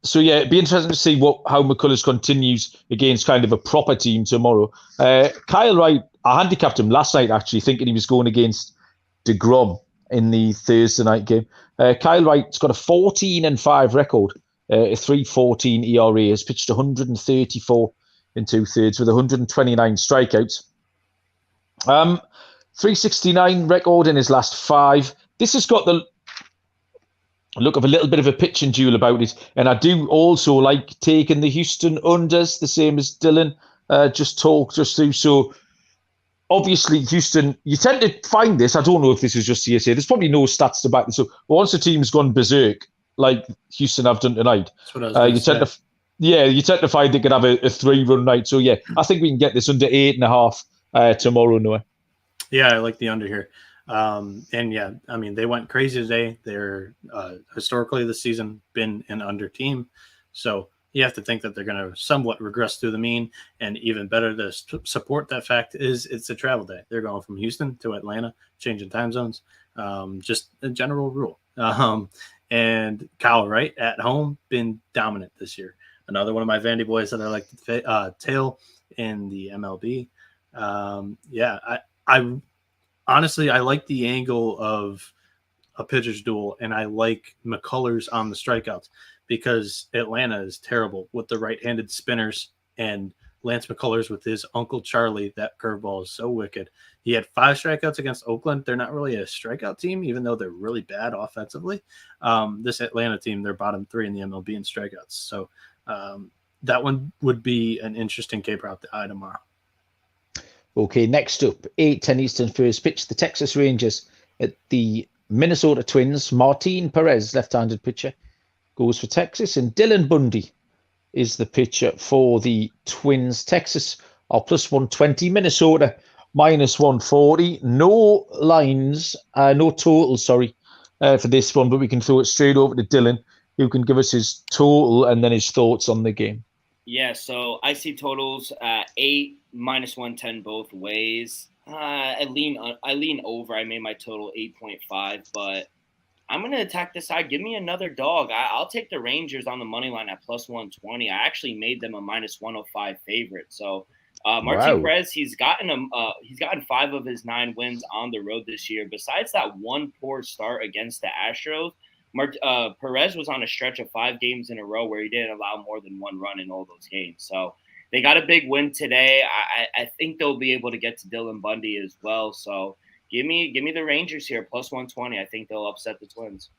So yeah, it'd be interesting to see how McCullers continues against kind of a proper team tomorrow. Kyle Wright, I handicapped him last night actually, thinking he was going against DeGrom in the Thursday night game. Kyle Wright's got a 14-5 record, a 3.14 ERA, has pitched 134 in 2/3 with 129 strikeouts. 369 record in his last 5. This has got the look of a little bit of a pitching duel about it. And I do also like taking the Houston unders, the same as Dylan just talked us through. So obviously, Houston, you tend to find this. I don't know if this is just CSA. There's probably no stats to back this up. But once a team's gone berserk, like Houston have done tonight, that's what I was you tend to find they could have a 3-run night. So yeah, I think we can get this under 8.5 tomorrow, Noah. Yeah, I like the under here. And yeah, I mean, they went crazy today. They're historically this season been an under team. So you have to think that they're going to somewhat regress through the mean. And even better to support that fact is it's a travel day. They're going from Houston to Atlanta, changing time zones, just a general rule. And Kyle Wright at home, been dominant this year. Another one of my Vandy boys that I like to tail in the MLB. Honestly, I like the angle of a pitcher's duel, and I like McCullers on the strikeouts because Atlanta is terrible with the right-handed spinners, and Lance McCullers with his Uncle Charlie, that curveball is so wicked. He had 5 strikeouts against Oakland. They're not really a strikeout team, even though they're really bad offensively. This Atlanta team, they're bottom 3 in the MLB in strikeouts. So that one would be an interesting K-prop to eye tomorrow. Okay, next up, 8:10 Eastern first pitch. The Texas Rangers at the Minnesota Twins. Martin Perez, left-handed pitcher, goes for Texas. And Dylan Bundy is the pitcher for the Twins. Texas are plus 120. Minnesota minus 140. No lines, no totals, for this one. But we can throw it straight over to Dylan, who can give us his total and then his thoughts on the game. Yeah, so I see totals 8, minus 110 both ways. I lean over. I made my total 8.5, but I'm going to attack this side. Give me another dog. I'll take the Rangers on the money line at plus 120. I actually made them a minus 105 favorite. So Martin Perez, he's gotten 5 of his 9 wins on the road this year. Besides that one poor start against the Astros, Perez was on a stretch of 5 games in a row where he didn't allow more than 1 run in all those games. So they got a big win today. I think they'll be able to get to Dylan Bundy as well. So give me the Rangers here, plus 120. I think they'll upset the Twins.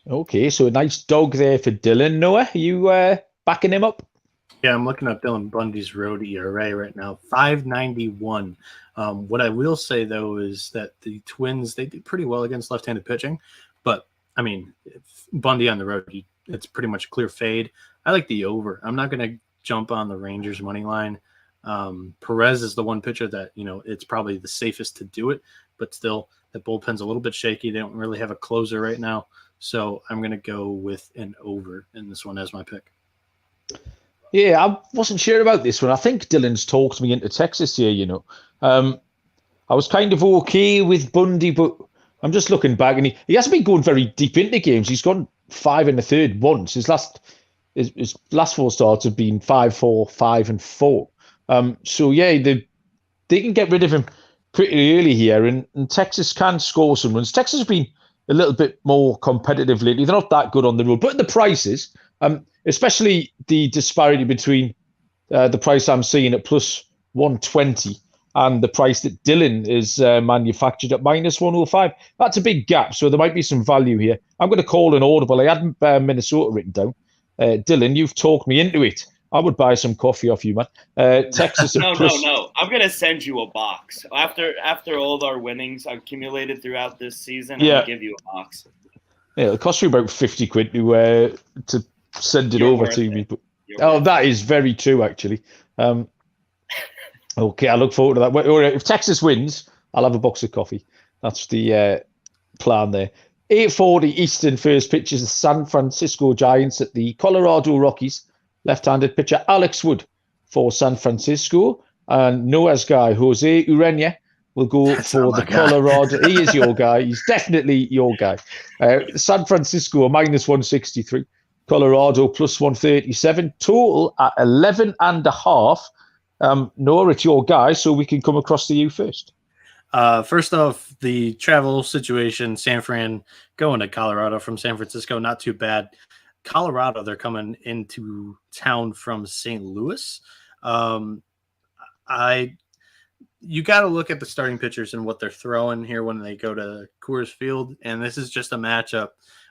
Okay, so a nice dog there for Dylan. Noah, are you backing him up? Yeah, I'm looking at Dylan Bundy's road ERA right now, 5.91. What I will say, though, is that the Twins, they did pretty well against left-handed pitching. But, I mean, Bundy on the road, it's pretty much clear fade. I like the over. I'm not going to jump on the Rangers money line. Perez is the one pitcher that, it's probably the safest to do it, but still the bullpen's a little bit shaky. They don't really have a closer right now. So I'm going to go with an over in this one as my pick. Yeah, I wasn't sure about this one. I think Dylan's talked me into Texas here, I was kind of okay with Bundy, but I'm just looking back, and he hasn't been going very deep into games. He's gone 5 in the third once. His last 4 starts have been 5-4, 5-4. So yeah, they can get rid of him pretty early here, and Texas can score some runs. Texas has been a little bit more competitive lately. They're not that good on the road, but the prices, especially the disparity between the price I'm seeing at plus 120 and the price that Dylan is manufactured at minus 105. That's a big gap, so there might be some value here. I'm going to call an audible. I had Minnesota written down. Dylan, you've talked me into it. I would buy some coffee off you, man. Texas. No. I'm going to send you a box. After all of our winnings accumulated throughout this season, I'm going to give you a box. Yeah, it costs you about 50 quid to send it over to me. But, that is very true, actually. Okay, I look forward to that. If Texas wins, I'll have a box of coffee. That's the plan there. 8:40 Eastern first pitch is the San Francisco Giants at the Colorado Rockies. Left-handed pitcher Alex Wood for San Francisco. And Noah's guy, Jose Urena, will go for the Colorado. He is your guy. He's definitely your guy. San Francisco, minus 163. Colorado, plus 137. Total at 11.5. Noah, it's your guy, so we can come across to you first. First off, the travel situation, San Fran going to Colorado from San Francisco, not too bad. Colorado, they're coming into town from St. Louis. You got to look at the starting pitchers and what they're throwing here when they go to Coors Field, and this is just a matchup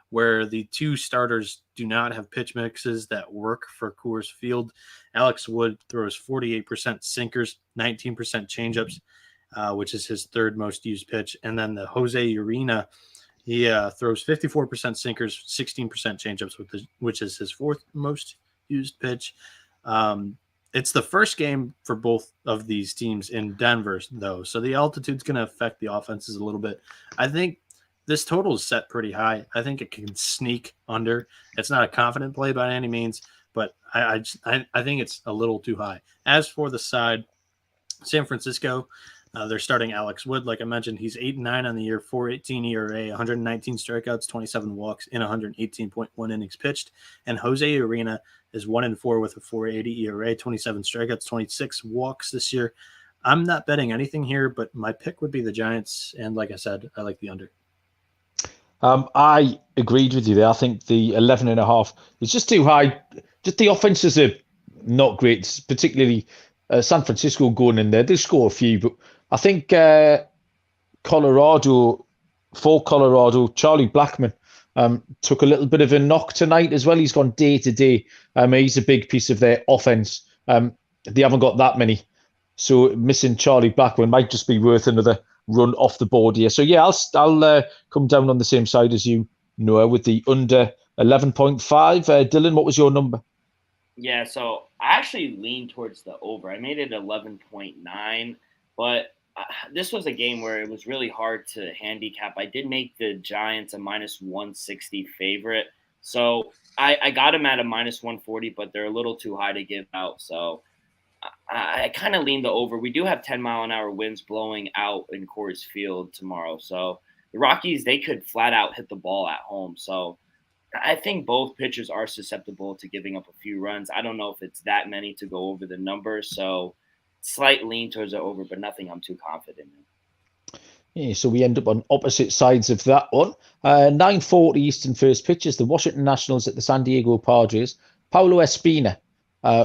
where the two starters do not have pitch mixes that work for Coors Field. Alex Wood throws 48% sinkers, 19% changeups, which is his third most used pitch. And then the Jose Urena, he throws 54% sinkers, 16% changeups, which is his fourth most used pitch. It's the first game for both of these teams in Denver, though, so the altitude's going to affect the offenses a little bit. I think this total is set pretty high. I think it can sneak under. It's not a confident play by any means, but I think it's a little too high. As for the side, San Francisco, they're starting Alex Wood. Like I mentioned, he's 8-9 on the year, 4.18 ERA, 119 strikeouts, 27 walks in 118.1 innings pitched. And Jose Urena is 1-4 with a 4.80 ERA, 27 strikeouts, 26 walks this year. I'm not betting anything here, but my pick would be the Giants. And like I said, I like the under. I agreed with you there. I think the 11.5 is just too high. Just the offenses are not great, particularly San Francisco going in there. They score a few, but I think Colorado, Charlie Blackmon took a little bit of a knock tonight as well. He's gone day to day. He's a big piece of their offense. They haven't got that many. So missing Charlie Blackmon might just be worth another run off the board here. So yeah, I'll come down on the same side as you, Noah, with the under 11.5. Dylan, what was your number? Yeah, so I actually leaned towards the over. I made it 11.9, but this was a game where it was really hard to handicap. I did make the Giants a minus 160 favorite. So I got them at a minus 140, but they're a little too high to give out. So I kind of lean the over. We do have 10-mile-an-hour winds blowing out in Coors Field tomorrow. So the Rockies, they could flat out hit the ball at home. So I think both pitchers are susceptible to giving up a few runs. I don't know if it's that many to go over the number. So slight lean towards the over, but nothing I'm too confident in. Yeah, so we end up on opposite sides of that one. 9:40 Eastern first pitch is the Washington Nationals at the San Diego Padres. Paulo Espina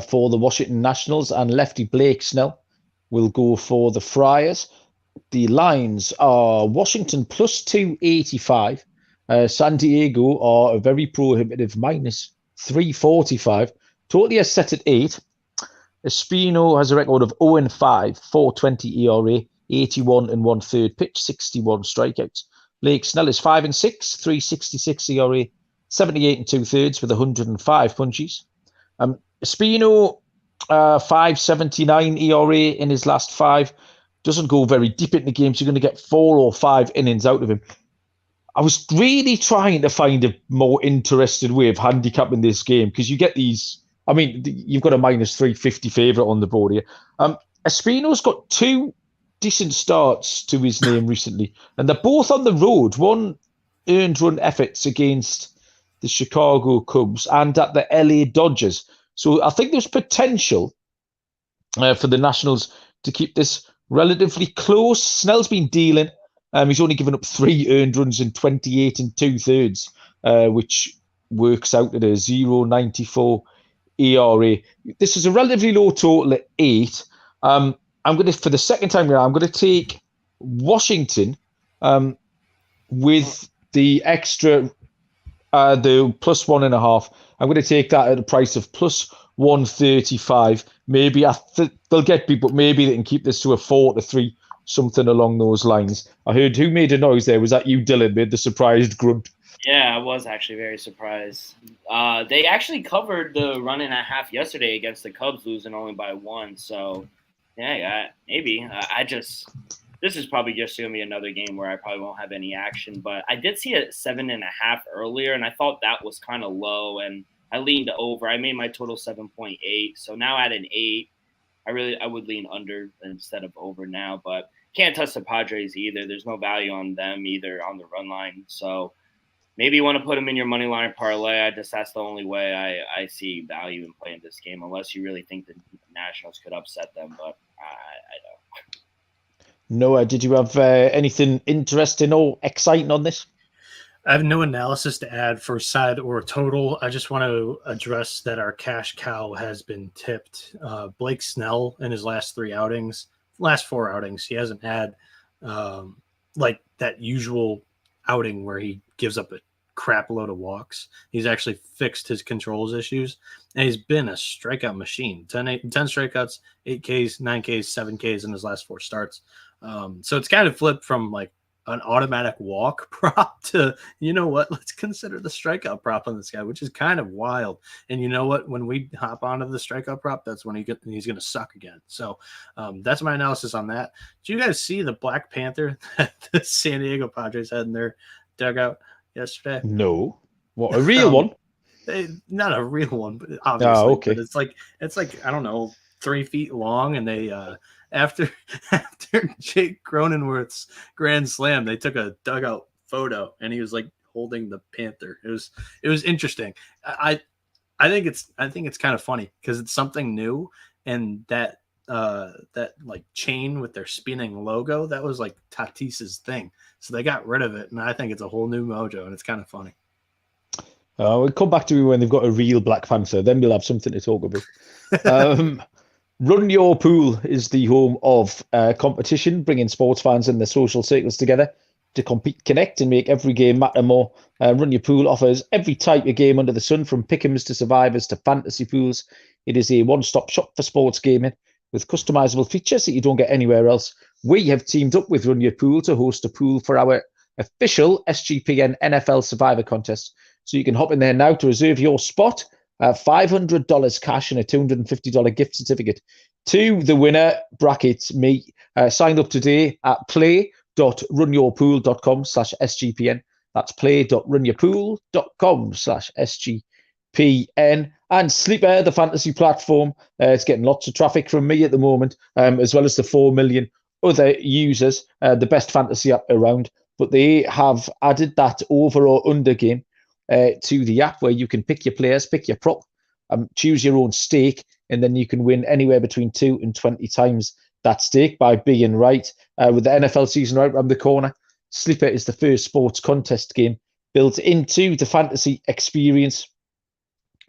for the Washington Nationals, and lefty Blake Snell will go for the Friars. The lines are Washington plus 285. San Diego are a very prohibitive minus 345. Totally is set at 8. Espino has a record of 0-5, 420 ERA, 81 and 1/3 pitch, 61 strikeouts. Blake Snell is 5-6, 366 ERA, 78 and 2/3 with 105 punches. Espino .579 ERA in his last 5. Doesn't go very deep into games. You're going to get 4 or 5 innings out of him. I was really trying to find a more interesting way of handicapping this game because you get these. I mean, you've got a -350 favourite on the board here. Espino's got 2 decent starts to his name recently, and they're both on the road. One earned run efforts against the Chicago Cubs and at the LA Dodgers. So I think there's potential for the Nationals to keep this relatively close. Snell's been dealing. He's only given up 3 earned runs in 28 2/3, which works out at a 0.94 ERA. This is a relatively low total at 8. I'm going to, for the second time around, I'm going to take Washington with the extra, the +1.5. I'm going to take that at a price of +135. Maybe they'll get beat, but maybe they can keep this to a 4-3, something along those lines. I heard who made a noise there. Was that you, Dylan? Made the surprised grunt. Yeah, I was actually very surprised. They actually covered the 1.5 yesterday against the Cubs, losing only by 1. So, yeah, maybe. This is probably just going to be another game where I probably won't have any action. But I did see it 7.5 earlier, and I thought that was kind of low, and I leaned over. I made my total 7.8. So now at an 8, I would lean under instead of over now. But can't touch the Padres either. There's no value on them either on the run line. So maybe you want to put them in your money line parlay. That's the only way I see value in playing this game, unless you really think the Nationals could upset them. But I don't. Noah, did you have anything interesting or exciting on this? I have no analysis to add for side or total. I just want to address that our cash cow has been tipped. Blake Snell in his last 4 outings, he hasn't had like that usual outing where he gives up a crap load of walks. He's actually fixed his controls issues, and he's been a strikeout machine. 10 strikeouts, 8 Ks, 9 Ks, 7 Ks in his last 4 starts. So it's kind of flipped from like an automatic walk prop to, you know what, let's consider the strikeout prop on this guy, which is kind of wild. And you know what, when we hop onto the strikeout prop, that's when he's going to suck again. So that's my analysis on that. Did you guys see the Black Panther that the San Diego Padres had in their dugout yesterday? No. What, a real one? Not a real one, but obviously. Oh, okay. But it's like I don't know, 3 feet long, and they after Jake Cronenworth's grand slam, they took a dugout photo, and he was like holding the panther. It was interesting. I think it's kind of funny because it's something new, and that like chain with their spinning logo, that was like Tatis's thing. So they got rid of it, and I think it's a whole new mojo, and it's kind of funny. We'll come back to me when they've got a real Black Panther. Then we'll have something to talk about. Run Your Pool is the home of competition, bringing sports fans and their social circles together to compete, connect, and make every game matter more. Run Your Pool offers every type of game under the sun, from pick'ems to survivors to fantasy pools. It is a one-stop shop for sports gaming with customizable features that you don't get anywhere else. We have teamed up with Run Your Pool to host a pool for our official SGPN NFL Survivor contest. So you can hop in there now to reserve your spot. $500 cash and a $250 gift certificate to the winner, brackets me. Sign up today at play.runyourpool.com/SGPN. That's play.runyourpool.com/SGPN. And Sleeper, the fantasy platform, it's getting lots of traffic from me at the moment, as well as the 4 million other users, the best fantasy app around. But they have added that over or under game to the app, where you can pick your players, pick your prop, choose your own stake, and then you can win anywhere between 2 and 20 times that stake by being right. With the NFL season right around the corner, Sleeper is the first sports contest game built into the fantasy experience.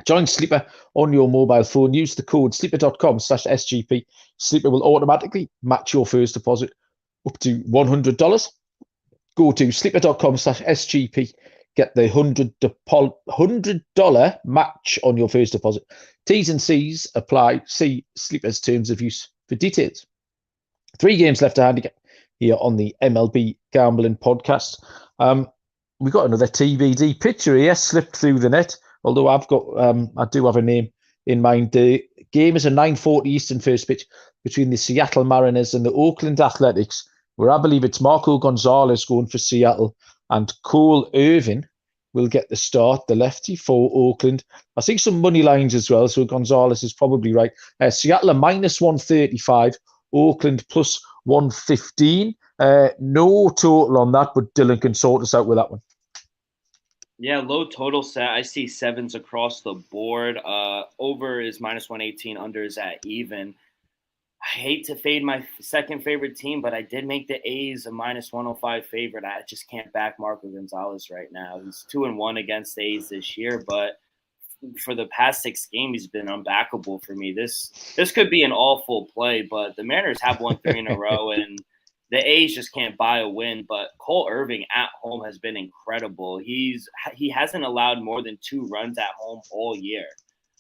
Join Sleeper on your mobile phone. Use the code sleeper.com/SGP. Sleeper will automatically match your first deposit up to $100. Go to sleeper.com/SGP. Get the $100 match on your first deposit. T's and C's apply. See Sleeper's terms of use for details. 3 games left to handicap here on the MLB Gambling Podcast. We got another TBD pitcher here, slipped through the net. Although I do have a name in mind. game is a 9:40 Eastern first pitch between the Seattle Mariners and the Oakland Athletics, where I believe it's Marco Gonzalez going for Seattle and Cole Irvin will get the start, the lefty for Oakland. I think some money lines as well, so Gonzalez is probably right. Seattle are -135, Oakland +115. No total on that, but Dylan can sort us out with that one. Yeah, low total set. I see sevens across the board. Over is -118, under is at even. I hate to fade my second favorite team, but I did make the A's a -105 favorite. I just can't back Marco Gonzalez right now. He's 2-1 against the A's this year, but for the past 6 games, he's been unbackable for me. This could be an all-full play, but the Mariners have won 3 in a row, and the A's just can't buy a win. But Cole Irvin at home has been incredible. He hasn't allowed more than 2 runs at home all year.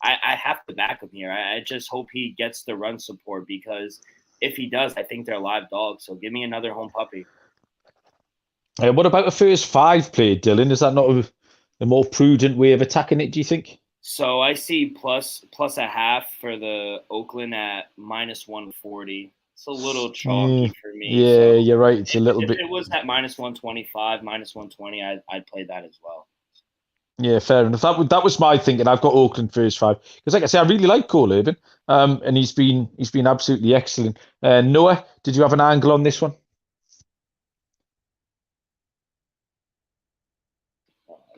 I have to back him here. I just hope he gets the run support, because if he does, I think they're live dogs. So give me another home puppy. What about the first 5 play, Dylan? Is that not a more prudent way of attacking it, do you think? So I see plus a half for the Oakland at -140. It's a little chalky for me. Yeah, so you're right. It's a little bit. If it was at -125, -120, I'd play that as well. Yeah, fair enough. That was my thinking. I've got Oakland first 5 because, like I say, I really like Cole Irvin, and he's been absolutely excellent. Noah, did you have an angle on this one?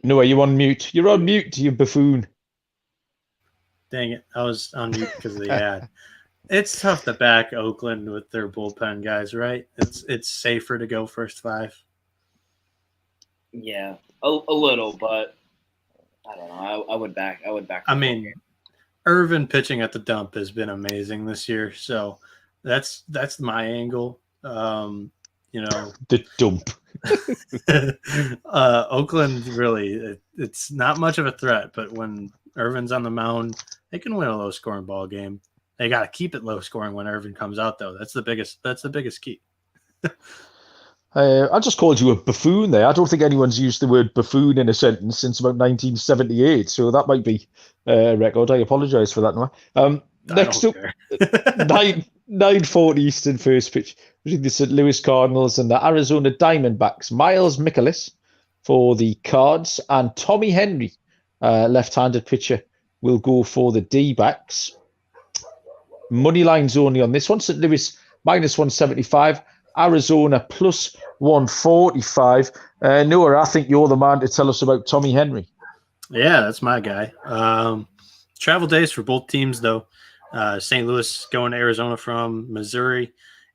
Noah, you on mute? You're on mute, you buffoon. Dang it! I was on mute because of the ad. It's tough to back Oakland with their bullpen guys, right? It's safer to go first 5. Yeah, a little, but I don't know. I would back. I mean, Irvin pitching at the dump has been amazing this year, so that's my angle. The dump. Oakland really, it's not much of a threat, but when Irvin's on the mound, they can win a low-scoring ball game. They got to keep it low-scoring when Irvin comes out, though. That's the biggest key. I just called you a buffoon there. I don't think anyone's used the word buffoon in a sentence since about 1978, so that might be a record. I apologise for that, Noah. Next up, 9:40 Eastern first pitch between the St. Louis Cardinals and the Arizona Diamondbacks. Miles Mikolas for the Cards and Tommy Henry, left-handed pitcher, will go for the D-backs. Money lines only on this one. St. Louis -175, Arizona +145. Noah, I think you're the man to tell us about Tommy Henry. Yeah, that's my guy. Travel days for both teams, though. St. Louis going to Arizona from Missouri,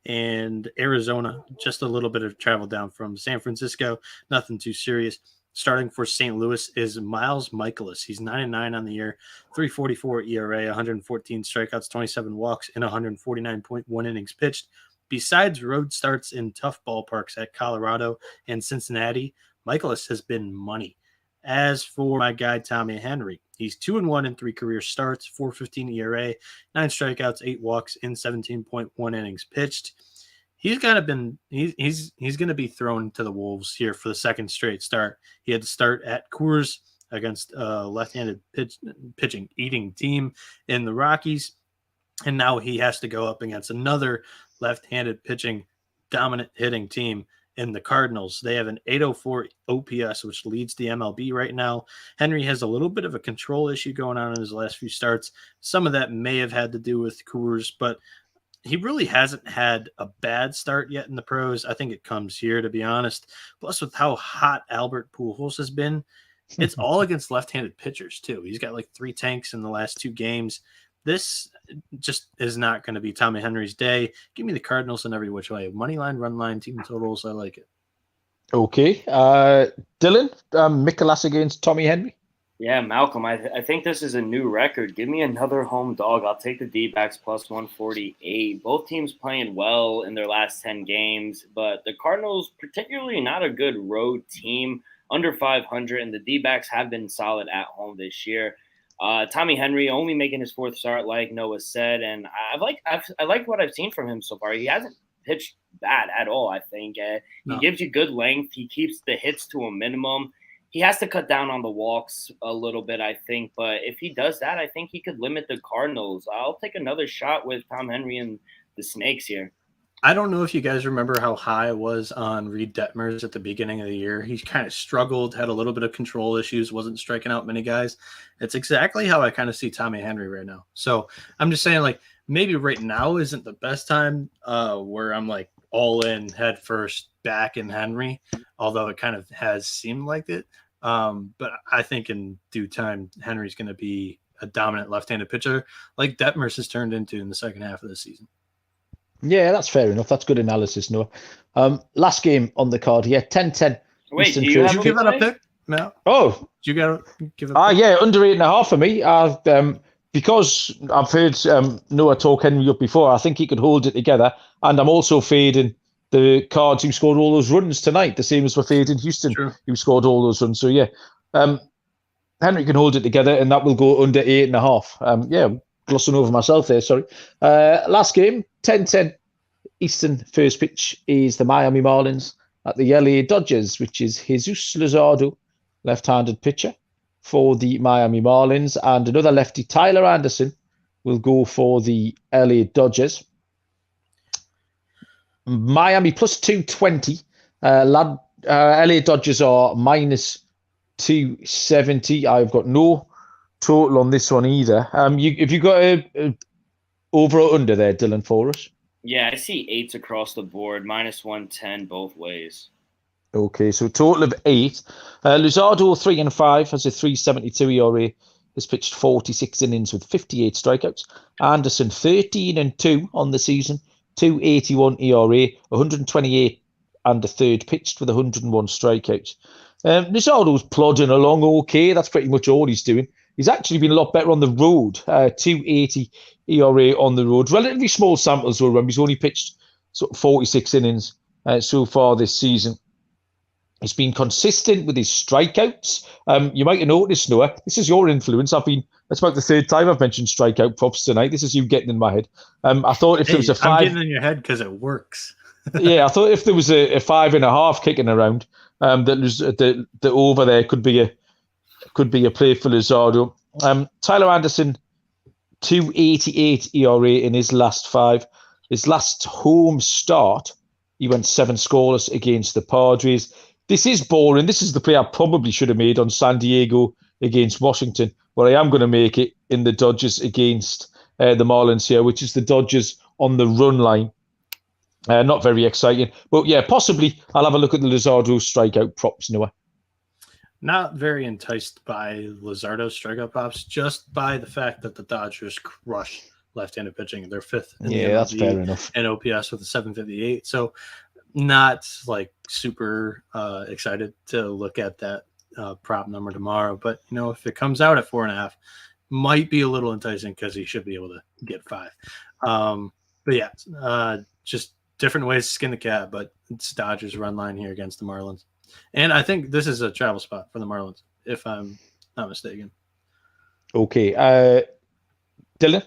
and Arizona, just a little bit of travel down from San Francisco. Nothing too serious. Starting for St. Louis is Miles Mikolas. He's 9-9 on the year, 3.44 ERA, 114 strikeouts, 27 walks, and 149.1 innings pitched. Besides road starts in tough ballparks at Colorado and Cincinnati, Mikolas has been money. As for my guy, Tommy Henry, he's 2-1 in 3 career starts, 4.15 ERA, 9 strikeouts, 8 walks, and 17.1 innings pitched. He's going to be thrown to the wolves here for the second straight start. He had to start at Coors against a left-handed pitching eating team in the Rockies, and now he has to go up against another left-handed pitching dominant hitting team in the Cardinals. They have an 804 OPS, which leads the MLB right now. Henry has a little bit of a control issue going on in his last few starts. Some of that may have had to do with Coors, but he really hasn't had a bad start yet in the pros. I think it comes here, to be honest. Plus, with how hot Albert Pujols has been, it's all against left-handed pitchers, too. He's got like 3 tanks in the last 2 games. This just is not going to be Tommy Henry's day. Give me the Cardinals in every which way. Money line, run line, team totals. I like it. Okay. Dylan, Mikolas against Tommy Henry. Yeah, Malcolm, I think this is a new record. Give me another home dog. I'll take the D-backs +148. Both teams playing well in their last 10 games, but the Cardinals, particularly not a good road team, under 500, and the D-backs have been solid at home this year. Tommy Henry only making his 4th start, like Noah said, and I like what I've seen from him so far. He hasn't pitched bad at all, I think. He gives you good length. He keeps the hits to a minimum. he has to cut down on the walks a little bit, I think. But if he does that, I think he could limit the Cardinals. I'll take another shot with Tom Henry and the Snakes here. I don't know if you guys remember how high I was on Reed Detmers at the beginning of the year. He kind of struggled, had a little bit of control issues, wasn't striking out many guys. It's exactly how I kind of see Tommy Henry right now. So I'm just saying, like, maybe right now isn't the best time where I'm like all in head first back in Henry, although it kind of has seemed like it. But I think in due time, Henry's going to be a dominant left-handed pitcher like Detmers has turned into in the second half of the season. Yeah, that's fair enough. That's good analysis, Noah. Last game on the card here, 10-10. Wait, Eastern do you Did you give that a play? pick, Matt? Oh, Did you give it a pick? yeah, under 8.5 for me. Because I've heard Noah talk Henry up before, I think he could hold it together. And I'm also fading the Cards who scored all those runs tonight, the same as we're fading Houston, who scored all those runs. So, yeah, Henry can hold it together, and that will go under 8.5. Yeah, glossing over myself there, sorry. Last game, 10-10. Eastern first pitch is the Miami Marlins at the LA Dodgers, which is Jesus Luzardo, left-handed pitcher for the Miami Marlins, and another lefty, Tyler Anderson, will go for the LA Dodgers. Miami plus 220. LA Dodgers are minus 270. I've got no total on this one either. Have you got a over or under there, Dylan, for us? Yeah, I see 8s across the board, minus 110 both ways. Okay, so a total of 8. Luzardo 3-5 has a 3.72 ERA. Has pitched 46 innings with 58 strikeouts. Anderson 13-2 on the season, 2.81 ERA, 128 and a third pitched with 101 strikeouts. Luzardo's plodding along okay. That's pretty much all he's doing. He's actually been a lot better on the road. 2.80 ERA on the road. Relatively small samples, though. Remember, he's only pitched sort of 46 innings so far this season. He's been consistent with his strikeouts. You might have noticed, Noah, this is your influence. That's about the third time I've mentioned strikeout props tonight. This is you getting in my head. I thought if there was a 5... I'm getting in your head because it works. Yeah, I thought if there was a 5.5 kicking around, that the over there could be a play for Luzardo. Tyler Anderson, 2.88 ERA in his last 5. His last home start, he went 7 scoreless against the Padres. This is boring. This is the play I probably should have made on San Diego against Washington, but I am going to make it in the Dodgers against the Marlins here, which is the Dodgers on the run line. Not very exciting, but yeah, possibly I'll have a look at the Luzardo strikeout props, Noah. Not very enticed by Luzardo's strikeout props, just by the fact that the Dodgers crush left-handed pitching. They're 5th in the MLB, that's fair enough. And OPS with a 758. So not like super excited to look at that prop number tomorrow. But, you know, if it comes out at 4.5, might be a little enticing because he should be able to get 5. But yeah, just different ways to skin the cat, but it's Dodgers run line here against the Marlins. And I think this is a travel spot for the Marlins, if I'm not mistaken. Okay. Dylan?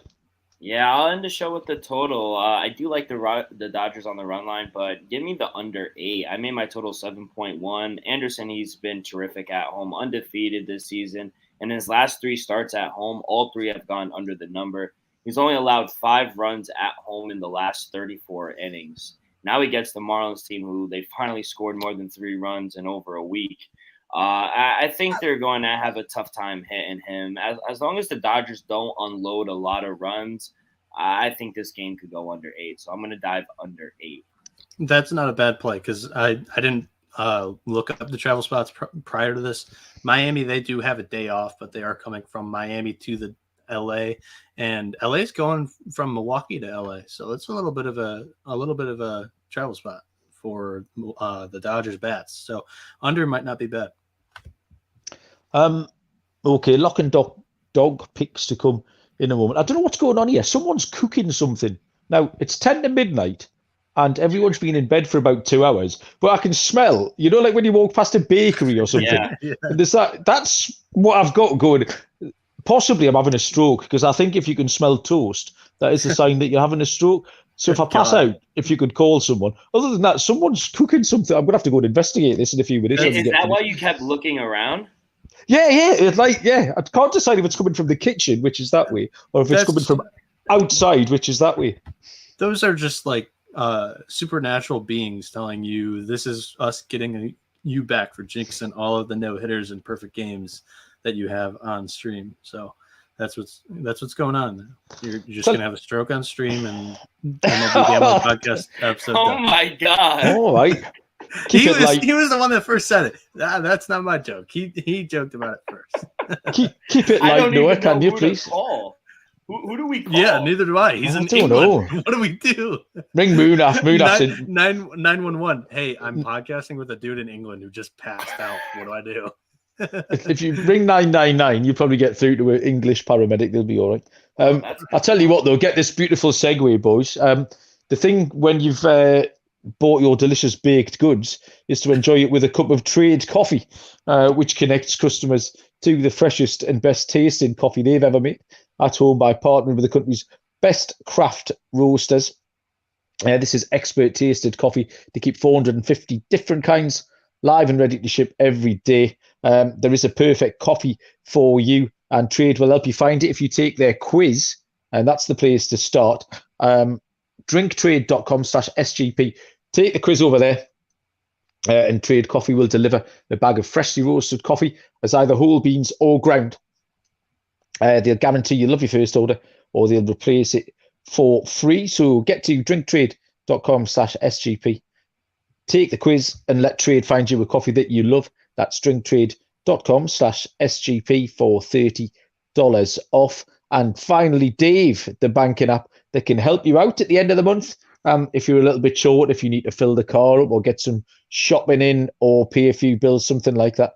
Yeah, I'll end the show with the total. I do like the Dodgers on the run line, but give me the under 8. I made my total 7.1. Anderson, he's been terrific at home, undefeated this season. And his last 3 starts at home, all 3 have gone under the number. He's only allowed 5 runs at home in the last 34 innings. Now he gets the Marlins team, who they finally scored more than 3 runs in over a week. I think they're going to have a tough time hitting him. As long as the Dodgers don't unload a lot of runs, I think this game could go under 8. So I'm going to dive under 8. That's not a bad play because I didn't look up the travel spots prior to this. Miami, they do have a day off, but they are coming from Miami to the LA, and LA is going from Milwaukee to LA, so it's a little bit of a travel spot for the Dodgers bats. So under might not be bad. Okay, lock and dog picks to come in a moment. I don't know what's going on here. Someone's cooking something now. It's 10 to midnight, and everyone's been in bed for about 2 hours. But I can smell, you know, like when you walk past a bakery or something. Yeah. That's what I've got going. Possibly I'm having a stroke, because I think if you can smell toast, that is a sign that you're having a stroke. So if I pass out, if you could call someone. Other than that, someone's cooking something. I'm going to have to go and investigate this in a few minutes. Is that why you kept looking around? Yeah. It's like, I can't decide if it's coming from the kitchen, which is that way, or if it's coming from outside, which is that way. Those are just like supernatural beings telling you this is us getting you back for jinxing all of the no-hitters and perfect games that you have on stream. So that's what's going on now. You're just gonna have a stroke on stream and MLB Gambling Podcast episode. Oh my god! All right. He was the one that first said it. That's not my joke. He joked about it first. keep it light, Noah. Can you please? Who do we call? Yeah, neither do I. He's in England. What do we do? Ring Moonaf. 911. Hey, I'm podcasting with a dude in England who just passed out. What do I do? If you ring 999, you probably get through to an English paramedic. They'll be all right. I'll tell you what, though. Get this beautiful segue, boys. The thing when you've bought your delicious baked goods is to enjoy it with a cup of trade coffee, which connects customers to the freshest and best tasting coffee they've ever made at home by partnering with the country's best craft roasters. This is expert tasted coffee. They keep 450 different kinds live and ready to ship every day. There is a perfect coffee for you, and Trade will help you find it if you take their quiz, and that's the place to start. drinktrade.com/SGP. Take the quiz over there, and Trade Coffee will deliver a bag of freshly roasted coffee as either whole beans or ground. They'll guarantee you love your first order, or they'll replace it for free. So get to drinktrade.com/SGP. Take the quiz and let Trade find you a coffee that you love. That's drinktrade.com/SGP for $30 off. And finally, Dave, the banking app that can help you out at the end of the month. If you're a little bit short, if you need to fill the car up or get some shopping in or pay a few bills, something like that.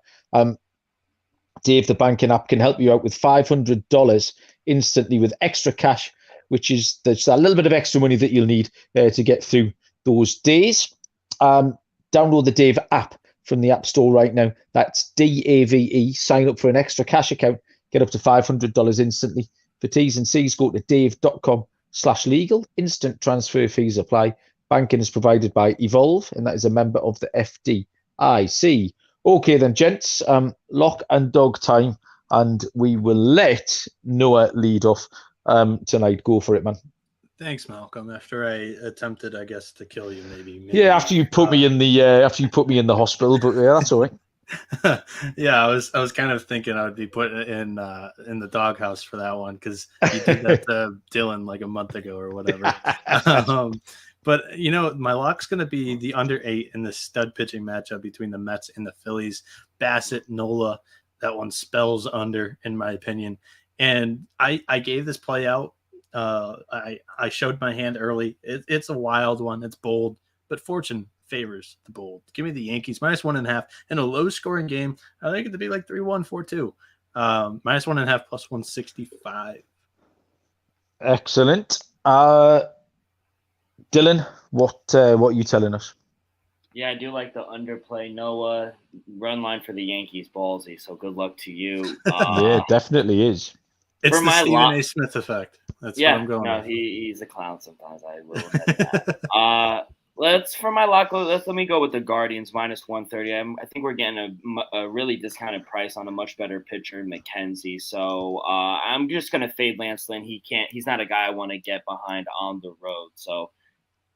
Dave, the banking app, can help you out with $500 instantly with extra cash, which is there's a little bit of extra money that you'll need to get through those days. Download the Dave app from the App Store right now. That's DAVE. Sign up for an extra cash account. Get up to $500 instantly. For T's and C's, go to dave.com/legal. Instant transfer fees apply. Banking is provided by Evolve, and that is a member of the FDIC. Okay then, gents, lock and dog time, and we will let Noah lead off tonight. Go for it, man. Thanks, Malcolm. After I attempted, I guess, to kill you, maybe. Yeah, after you put me in the hospital, but yeah, that's all right. Yeah, I was kind of thinking I would be put in the doghouse for that one because you did that to Dylan like a month ago or whatever. But my lock's going to be the under 8 in the stud pitching matchup between the Mets and the Phillies. Bassett, Nola, that one spells under in my opinion. And I gave this play out. I showed my hand early. It's a wild one. It's bold, but fortune favors the bold. Give me the Yankees -1.5 in a low scoring game. I like it to be like 3-1, 4-2. -1.5 plus 165. Excellent. Dylan, what are you telling us? Yeah, I do like the underplay. Noah, run line for the Yankees, ballsy. So good luck to you. Yeah, it definitely is. It's the Stephen A. Smith effect. That's what I'm going with. He's a clown sometimes. I will admit that. Let me go with the Guardians -130. I think we're getting a really discounted price on a much better pitcher, McKenzie. So I'm just gonna fade Lance Lynn. He's not a guy I want to get behind on the road. So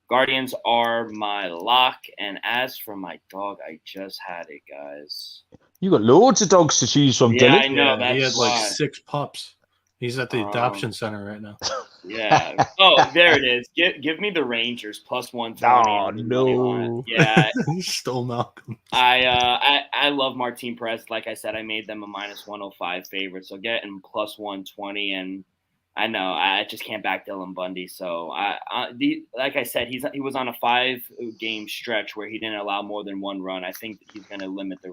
Guardians are my lock. And as for my dog, I just had it, guys. You got loads of dogs to choose from, yeah, Dylan. I know. That's he had why. like 6 pups. He's at the adoption center right now. Yeah. Oh, there it is. Give me the Rangers +120. Oh, no. Yeah. You stole Malcolm. I love Martin Perez. Like I said, I made them a -105 favorite. So getting +120, and I know I just can't back Dylan Bundy. So like I said, he was on a 5-game stretch where he didn't allow more than 1 run. I think he's going to limit the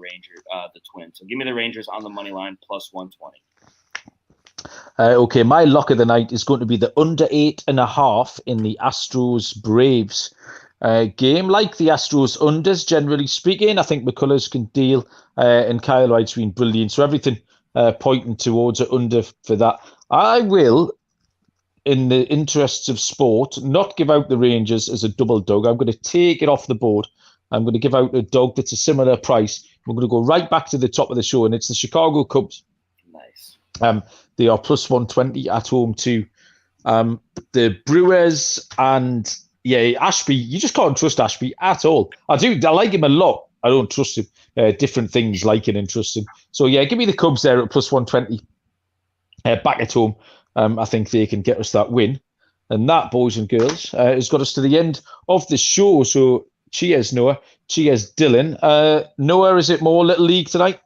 Twins. So give me the Rangers on the money line +120. Okay, my lock of the night is going to be the under 8.5 in the Astros Braves game. Like the Astros unders, generally speaking, I think McCullers can deal, and Kyle Wright's been brilliant. So everything pointing towards an under for that. I will in the interests of sport, not give out the Rangers as a double dog. I'm going to take it off the board. I'm going to give out a dog that's a similar price. We're going to go right back to the top of the show, and it's the Chicago Cubs. Nice. They are plus 120 at home to the Brewers, and Ashby. You just can't trust Ashby at all. I like him a lot. I don't trust him. Different things liking and trusting. So give me the Cubs there at plus 120. Back at home, I think they can get us that win. And that, boys and girls, has got us to the end of the show. So cheers, Noah. Cheers, Dylan. Noah, is it more Little League tonight?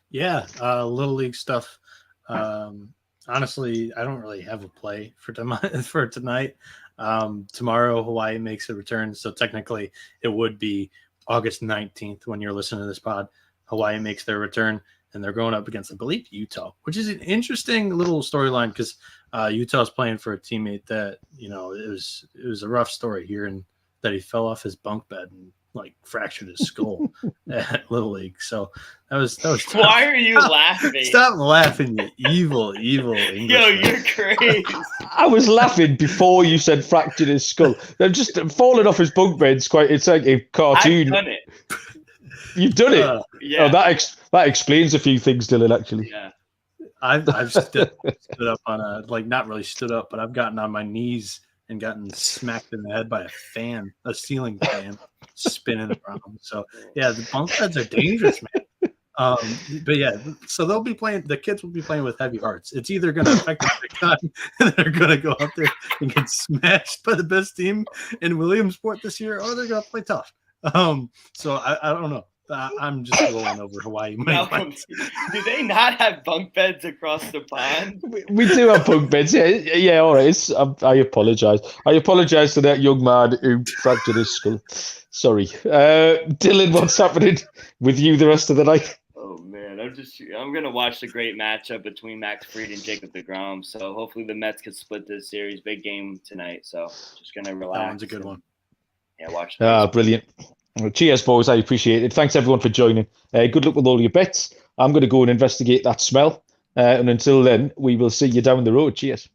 Yeah, Little League stuff. Honestly, I don't really have a play for tonight. Tomorrow, Hawaii makes a return. So technically, it would be August 19th when you're listening to this pod. Hawaii makes their return, and they're going up against, I believe, Utah, which is an interesting little storyline because Utah's playing for a teammate that, it was a rough story here, and that he fell off his bunk bed and fractured his skull at Little League. So that was tough. Why are you laughing? Stop laughing, you evil Englishman. Yo, you're crazy. I was laughing before you said fractured his skull. They're just falling off his bunk bed. It's like a cartoon. I've done it. You've done it? Yeah. Oh, that explains a few things, Dylan, actually. Yeah. I've stood up on not really stood up, but I've gotten on my knees and gotten smacked in the head by a ceiling fan, spinning around. So the bunk beds are dangerous, man. But so they'll be playing. The kids will be playing with heavy hearts. It's either going to affect them big time, and they're going to go out there and get smashed by the best team in Williamsport this year, or they're going to play tough. So I don't know. I'm just rolling over Hawaii. Malcolm, do they not have bunk beds across the pond? We do have bunk beds. Yeah. All right. I apologize. I apologize to that young man who fractured his skull. Sorry, Dylan. What's happening with you the rest of the night? Oh man, I'm gonna watch the great matchup between Max Fried and Jacob deGrom. So hopefully the Mets can split this series. Big game tonight. So just gonna relax. That one's a good one. Yeah, watch. Brilliant. Cheers, boys. I appreciate it. Thanks, everyone, for joining. Good luck with all your bets. I'm going to go and investigate that smell. And until then, we will see you down the road. Cheers.